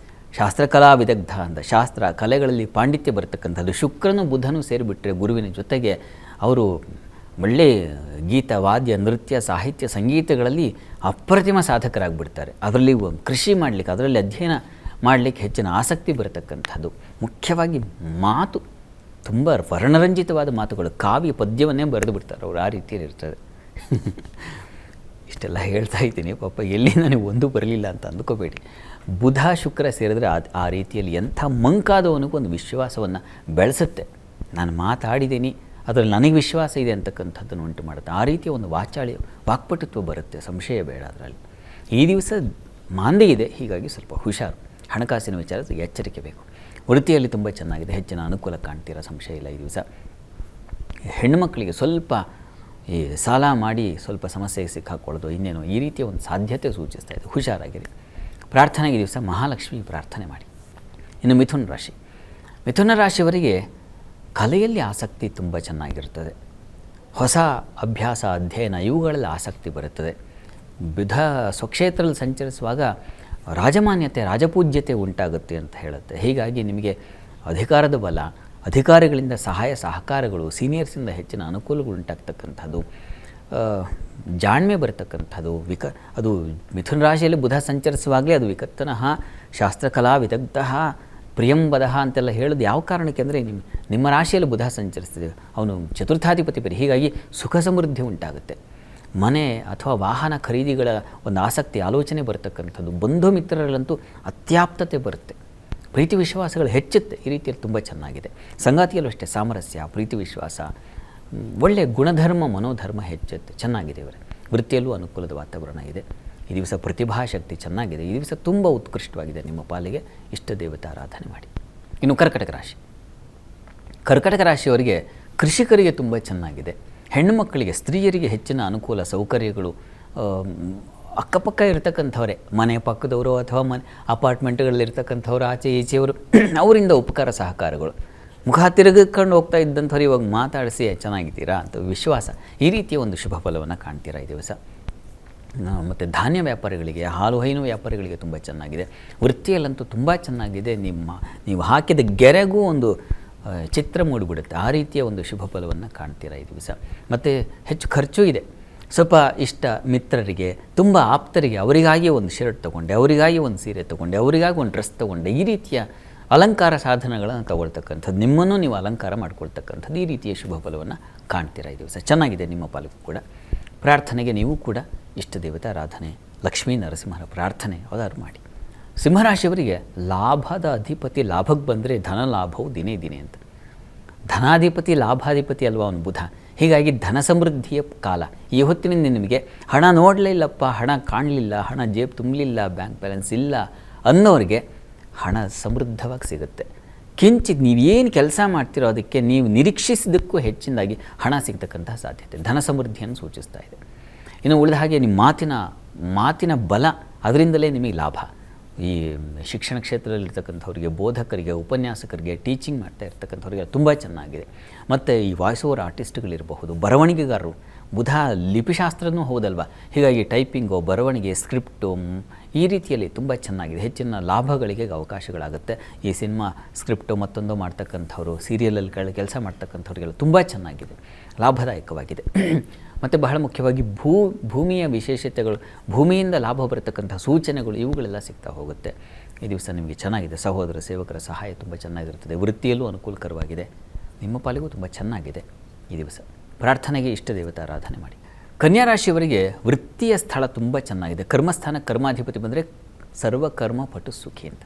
ಶಾಸ್ತ್ರಕಲಾ ವಿದಗ್ಧ ಅಂತ, ಶಾಸ್ತ್ರ ಕಲೆಗಳಲ್ಲಿ ಪಾಂಡಿತ್ಯ ಬರ್ತಕ್ಕಂಥದ್ದು. ಶುಕ್ರನು ಬುಧನು ಸೇರಿಬಿಟ್ರೆ ಗುರುವಿನ ಜೊತೆಗೆ ಅವರು ಒಳ್ಳೆ ಗೀತ, ವಾದ್ಯ, ನೃತ್ಯ, ಸಾಹಿತ್ಯ, ಸಂಗೀತಗಳಲ್ಲಿ ಅಪ್ರತಿಮ ಸಾಧಕರಾಗಿಬಿಡ್ತಾರೆ. ಅದರಲ್ಲಿ ಕೃಷಿ ಮಾಡಲಿಕ್ಕೆ, ಅದರಲ್ಲಿ ಅಧ್ಯಯನ ಮಾಡಲಿಕ್ಕೆ ಹೆಚ್ಚಿನ ಆಸಕ್ತಿ ಬರತಕ್ಕಂಥದ್ದು. ಮುಖ್ಯವಾಗಿ ಮಾತು ತುಂಬ ವರ್ಣರಂಜಿತವಾದ ಮಾತುಗಳು, ಕಾವ್ಯ ಪದ್ಯವನ್ನೇ ಬರೆದು ಬಿಡ್ತಾರೆ ಅವರು. ಆ ರೀತಿಯಲ್ಲಿ ಇರ್ತದೆ. ಇಷ್ಟೆಲ್ಲ ಹೇಳ್ತಾ ಇದ್ದೀನಿ, ಪಾಪ ಎಲ್ಲಿ ನನಗೆ ಒಂದು ಬರಲಿಲ್ಲ ಅಂತ ಅಂದ್ಕೋಬೇಡಿ. ಬುಧ ಶುಕ್ರ ಸೇರಿದ್ರೆ ಆ ರೀತಿಯಲ್ಲಿ ಎಂಥ ಮಂಕಾದವನಿಗೂ ಒಂದು ವಿಶ್ವಾಸವನ್ನು ಬೆಳೆಸುತ್ತೆ. ನಾನು ಮಾತಾಡಿದ್ದೀನಿ, ಅದರಲ್ಲಿ ನನಗೆ ವಿಶ್ವಾಸ ಇದೆ ಅಂತಕ್ಕಂಥದ್ದನ್ನು ಉಂಟು ಮಾಡುತ್ತೆ. ಆ ರೀತಿಯ ಒಂದು ವಾಕ್ಪಟುತ್ವ ಬರುತ್ತೆ, ಸಂಶಯ ಬೇಡ ಅದರಲ್ಲಿ. ಈ ದಿವಸ ಮಾಂದಿ ಇದೆ, ಹೀಗಾಗಿ ಸ್ವಲ್ಪ ಹುಷಾರು. ಹಣಕಾಸಿನ ವಿಚಾರದ ಎಚ್ಚರಿಕೆ ಬೇಕು. ವೃತ್ತಿಯಲ್ಲಿ ತುಂಬ ಚೆನ್ನಾಗಿದೆ, ಹೆಚ್ಚಿನ ಅನುಕೂಲ ಕಾಣ್ತೀರ, ಸಂಶಯ ಇಲ್ಲ. ಈ ದಿವಸ ಹೆಣ್ಣುಮಕ್ಕಳಿಗೆ ಸ್ವಲ್ಪ ಈ ಸಾಲ ಮಾಡಿ ಸ್ವಲ್ಪ ಸಮಸ್ಯೆಗೆ ಸಿಕ್ಕಾಕೊಳ್ಳೋದು, ಇನ್ನೇನು ಈ ರೀತಿಯ ಒಂದು ಸಾಧ್ಯತೆ ಸೂಚಿಸ್ತಾ ಇದೆ. ಹುಷಾರಾಗಿರಿ. ಪ್ರಾರ್ಥನೆಗೆ ದಿವಸ ಮಹಾಲಕ್ಷ್ಮಿ ಪ್ರಾರ್ಥನೆ ಮಾಡಿ. ಇನ್ನು ಮಿಥುನ ರಾಶಿಯವರಿಗೆ ಕಲೆಯಲ್ಲಿ ಆಸಕ್ತಿ ತುಂಬ ಚೆನ್ನಾಗಿರ್ತದೆ. ಹೊಸ ಅಭ್ಯಾಸ, ಅಧ್ಯಯನ ಇವುಗಳಲ್ಲಿ ಆಸಕ್ತಿ ಬರುತ್ತದೆ. ಬುಧ ಸ್ವಕ್ಷೇತ್ರದಲ್ಲಿ ಸಂಚರಿಸುವಾಗ ರಾಜಮಾನ್ಯತೆ, ರಾಜಪೂಜ್ಯತೆ ಉಂಟಾಗುತ್ತೆ ಅಂತ ಹೇಳುತ್ತೆ. ಹೀಗಾಗಿ ನಿಮಗೆ ಅಧಿಕಾರದ ಬಲ, ಅಧಿಕಾರಿಗಳಿಂದ ಸಹಾಯ ಸಹಕಾರಗಳು, ಸೀನಿಯರ್ಸಿಂದ ಹೆಚ್ಚಿನ ಅನುಕೂಲಗಳು ಉಂಟಾಗ್ತಕ್ಕಂಥದ್ದು. ಜಾಣ್ಮೆ ಬರತಕ್ಕಂಥದ್ದು ಅದು ಮಿಥುನ ರಾಶಿಯಲ್ಲಿ ಬುಧ ಸಂಚರಿಸುವಾಗಲೇ ಅದು ವಿಕರ್ತನಃ ಶಾಸ್ತ್ರಕಲಾ ವಿದಗ್ಧ ಪ್ರಿಯಂಬದಃ ಅಂತೆಲ್ಲ ಹೇಳೋದು ಯಾವ ಕಾರಣಕ್ಕೆ ಅಂದರೆ ನಿಮ್ಮ ರಾಶಿಯಲ್ಲಿ ಬುಧ ಸಂಚರಿಸ್ತಿದೆ, ಅವನು ಚತುರ್ಥಾಧಿಪತಿ ಬರೀ, ಹೀಗಾಗಿ ಸುಖ ಸಮೃದ್ಧಿ ಉಂಟಾಗುತ್ತೆ. ಮನೆ ಅಥವಾ ವಾಹನ ಖರೀದಿಗಳ ಒಂದು ಆಸಕ್ತಿ ಆಲೋಚನೆ ಬರತಕ್ಕಂಥದ್ದು, ಬಂಧು ಮಿತ್ರರಲ್ಲಂತೂ ಅತ್ಯಾಪ್ತತೆ ಬರುತ್ತೆ, ಪ್ರೀತಿ ವಿಶ್ವಾಸಗಳು ಹೆಚ್ಚುತ್ತೆ. ಈ ರೀತಿಯಲ್ಲಿ ತುಂಬ ಚೆನ್ನಾಗಿದೆ. ಸಂಗಾತಿಯಲ್ಲೂ ಅಷ್ಟೇ ಸಾಮರಸ್ಯ, ಪ್ರೀತಿ ವಿಶ್ವಾಸ, ಒಳ್ಳೆಯ ಗುಣಧರ್ಮ ಮನೋಧರ್ಮ ಹೆಚ್ಚುತ್ತೆ. ಚೆನ್ನಾಗಿದೆ ಇವರೇ. ವೃತ್ತಿಯಲ್ಲೂ ಅನುಕೂಲದ ವಾತಾವರಣ ಇದೆ. ಈ ದಿವಸ ಪ್ರತಿಭಾಶಕ್ತಿ ಚೆನ್ನಾಗಿದೆ. ಈ ದಿವಸ ತುಂಬ ಉತ್ಕೃಷ್ಟವಾಗಿದೆ ನಿಮ್ಮ ಪಾಲಿಗೆ. ಇಷ್ಟ ದೇವತಾ ಆರಾಧನೆ ಮಾಡಿ. ಇನ್ನು ಕರ್ಕಟಕ ರಾಶಿ. ಕರ್ಕಟಕ ರಾಶಿಯವರಿಗೆ ಕೃಷಿಕರಿಗೆ ತುಂಬ ಚೆನ್ನಾಗಿದೆ. ಹೆಣ್ಣು ಮಕ್ಕಳಿಗೆ, ಸ್ತ್ರೀಯರಿಗೆ ಹೆಚ್ಚಿನ ಅನುಕೂಲ ಸೌಕರ್ಯಗಳು. ಅಕ್ಕಪಕ್ಕ ಇರತಕ್ಕಂಥವರೇ, ಮನೆ ಪಕ್ಕದವರು ಅಥವಾ ಅಪಾರ್ಟ್ಮೆಂಟ್ಗಳಲ್ಲಿರ್ತಕ್ಕಂಥವ್ರು, ಆಚೆ ಈಚೆಯವರು, ಅವರಿಂದ ಉಪಕಾರ ಸಹಕಾರಗಳು. ಮುಖ ತಿರುಗಿಕೊಂಡು ಹೋಗ್ತಾ ಇದ್ದಂಥವ್ರು ಇವಾಗ ಮಾತಾಡಿಸಿ ಚೆನ್ನಾಗಿದ್ದೀರಾ ಅಂತ ವಿಶ್ವಾಸ. ಈ ರೀತಿಯ ಒಂದು ಶುಭ ಫಲವನ್ನು ಕಾಣ್ತೀರಾ ಈ ದಿವಸ. ಮತ್ತು ಧಾನ್ಯ ವ್ಯಾಪಾರಿಗಳಿಗೆ, ಹಾಲು ಹೈನು ವ್ಯಾಪಾರಿಗಳಿಗೆ ತುಂಬ ಚೆನ್ನಾಗಿದೆ. ವೃತ್ತಿಯಲ್ಲಂತೂ ತುಂಬ ಚೆನ್ನಾಗಿದೆ. ನೀವು ಹಾಕಿದ ಗೆರೆಗೂ ಒಂದು ಚಿತ್ರ ಮೂಡಿಬಿಡುತ್ತೆ. ಆ ರೀತಿಯ ಒಂದು ಶುಭ ಫಲವನ್ನು ಕಾಣ್ತೀರಾ ಈ ದಿವಸ. ಮತ್ತು ಹೆಚ್ಚು ಖರ್ಚು ಇದೆ. ಸ್ವಲ್ಪ ಇಷ್ಟ ಮಿತ್ರರಿಗೆ, ತುಂಬ ಆಪ್ತರಿಗೆ, ಅವರಿಗಾಗಿ ಒಂದು ಶರ್ಟ್ ತೊಗೊಂಡೆ, ಅವರಿಗಾಗಿ ಒಂದು ಸೀರೆ ತೊಗೊಂಡೆ, ಅವರಿಗಾಗಿ ಒಂದು ಡ್ರೆಸ್ ತೊಗೊಂಡೆ, ಈ ರೀತಿಯ ಅಲಂಕಾರ ಸಾಧನಗಳನ್ನು ತಗೊಳ್ತಕ್ಕಂಥದ್ದು, ನಿಮ್ಮನ್ನು ನೀವು ಅಲಂಕಾರ ಮಾಡ್ಕೊಳ್ತಕ್ಕಂಥದ್ದು, ಈ ರೀತಿಯ ಶುಭ ಫಲವನ್ನು ಕಾಣ್ತೀರಾ ಈ ದಿವಸ. ಚೆನ್ನಾಗಿದೆ ನಿಮ್ಮ ಪಾಲಿಗೂ ಕೂಡ. ಪ್ರಾರ್ಥನೆಗೆ ನೀವು ಕೂಡ ಇಷ್ಟ ದೇವತಾ ಆರಾಧನೆ, ಲಕ್ಷ್ಮೀ ನರಸಿಂಹರ ಪ್ರಾರ್ಥನೆ ಯಾವ್ದಾದ್ರು ಮಾಡಿ. ಸಿಂಹರಾಶಿಯವರಿಗೆ ಲಾಭದ ಅಧಿಪತಿ ಲಾಭಕ್ಕೆ ಬಂದರೆ ಧನ ಲಾಭವು ದಿನೇ ದಿನೇ ಅಂತ. ಧನಾಧಿಪತಿ ಲಾಭಾಧಿಪತಿ ಅಲ್ವಾ ಅವನು ಬುಧ. ಹೀಗಾಗಿ ಧನ ಸಮೃದ್ಧಿಯ ಕಾಲ. ಈ ಹೊತ್ತಿನಿಂದ ನಿಮಗೆ ಹಣ ನೋಡಲೇ ಇಲ್ಲಪ್ಪ, ಹಣ ಕಾಣಲಿಲ್ಲ, ಹಣ ಜೇಬು ತುಂಬಲಿಲ್ಲ, ಬ್ಯಾಂಕ್ ಬ್ಯಾಲೆನ್ಸ್ ಇಲ್ಲ ಅನ್ನೋರಿಗೆ ಹಣ ಸಮೃದ್ಧವಾಗಿ ಸಿಗುತ್ತೆ. ಕಿಂಚಿತ್ ನೀವೇನು ಕೆಲಸ ಮಾಡ್ತಿರೋ ಅದಕ್ಕೆ ನೀವು ನಿರೀಕ್ಷಿಸಿದ್ದಕ್ಕೂ ಹೆಚ್ಚಿನದಾಗಿ ಹಣ ಸಿಗ್ತಕ್ಕಂತಹ ಸಾಧ್ಯತೆ, ಧನ ಸಮೃದ್ಧಿಯನ್ನು ಸೂಚಿಸ್ತಾ ಇದೆ. ಇನ್ನು ಉಳಿದ ಹಾಗೆ ನಿಮ್ಮ ಮಾತಿನ ಬಲ, ಅದರಿಂದಲೇ ನಿಮಗೆ ಲಾಭ. ಈ ಶಿಕ್ಷಣ ಕ್ಷೇತ್ರದಲ್ಲಿರ್ತಕ್ಕಂಥವ್ರಿಗೆ, ಬೋಧಕರಿಗೆ, ಉಪನ್ಯಾಸಕರಿಗೆ, ಟೀಚಿಂಗ್ ಮಾಡ್ತಾ ಇರ್ತಕ್ಕಂಥವ್ರಿಗೆ ತುಂಬ ಚೆನ್ನಾಗಿದೆ. ಮತ್ತು ಈ ವಾಯ್ಸ್ ಓವರ್ ಆರ್ಟಿಸ್ಟ್ಗಳಿರಬಹುದು, ಬರವಣಿಗೆಗಾರರು, ಬುಧ ಲಿಪಿಶಾಸ್ತ್ರನೂ ಹೌದಲ್ವ, ಹೀಗಾಗಿ ಟೈಪಿಂಗು, ಬರವಣಿಗೆ, ಸ್ಕ್ರಿಪ್ಟು, ಈ ರೀತಿಯಲ್ಲಿ ತುಂಬ ಚೆನ್ನಾಗಿದೆ. ಹೆಚ್ಚಿನ ಲಾಭಗಳಿಗೆ ಅವಕಾಶಗಳಾಗುತ್ತೆ. ಈ ಸಿನಿಮಾ ಸ್ಕ್ರಿಪ್ಟು ಮತ್ತೊಂದು ಮಾಡ್ತಕ್ಕಂಥವ್ರು, ಸೀರಿಯಲಲ್ಲಿ ಕೆಲಸ ಮಾಡ್ತಕ್ಕಂಥವ್ರಿಗೆಲ್ಲ ತುಂಬ ಚೆನ್ನಾಗಿದೆ, ಲಾಭದಾಯಕವಾಗಿದೆ. ಮತ್ತು ಬಹಳ ಮುಖ್ಯವಾಗಿ ಭೂಮಿಯ ವಿಶೇಷತೆಗಳು, ಭೂಮಿಯಿಂದ ಲಾಭ ಬರತಕ್ಕಂಥ ಸೂಚನೆಗಳು, ಇವುಗಳೆಲ್ಲ ಸಿಗ್ತಾ ಹೋಗುತ್ತೆ. ಈ ದಿವಸ ನಿಮಗೆ ಚೆನ್ನಾಗಿದೆ. ಸಹೋದರ ಸೇವಕರ ಸಹಾಯ ತುಂಬ ಚೆನ್ನಾಗಿರುತ್ತದೆ. ವೃತ್ತಿಯಲ್ಲೂ ಅನುಕೂಲಕರವಾಗಿದೆ. ನಿಮ್ಮ ಪಾಲಿಗೂ ತುಂಬ ಚೆನ್ನಾಗಿದೆ ಈ ದಿವಸ. ಪ್ರಾರ್ಥನೆಗೆ ಇಷ್ಟ ದೇವತಾ ಆರಾಧನೆ ಮಾಡಿ. ಕನ್ಯಾ ರಾಶಿಯವರಿಗೆ ವೃತ್ತಿಯ ಸ್ಥಳ ತುಂಬ ಚೆನ್ನಾಗಿದೆ. ಕರ್ಮಸ್ಥಾನ ಕರ್ಮಾಧಿಪತಿ ಬಂದರೆ ಸರ್ವಕರ್ಮ ಪಟು ಸುಖಿ ಅಂತ.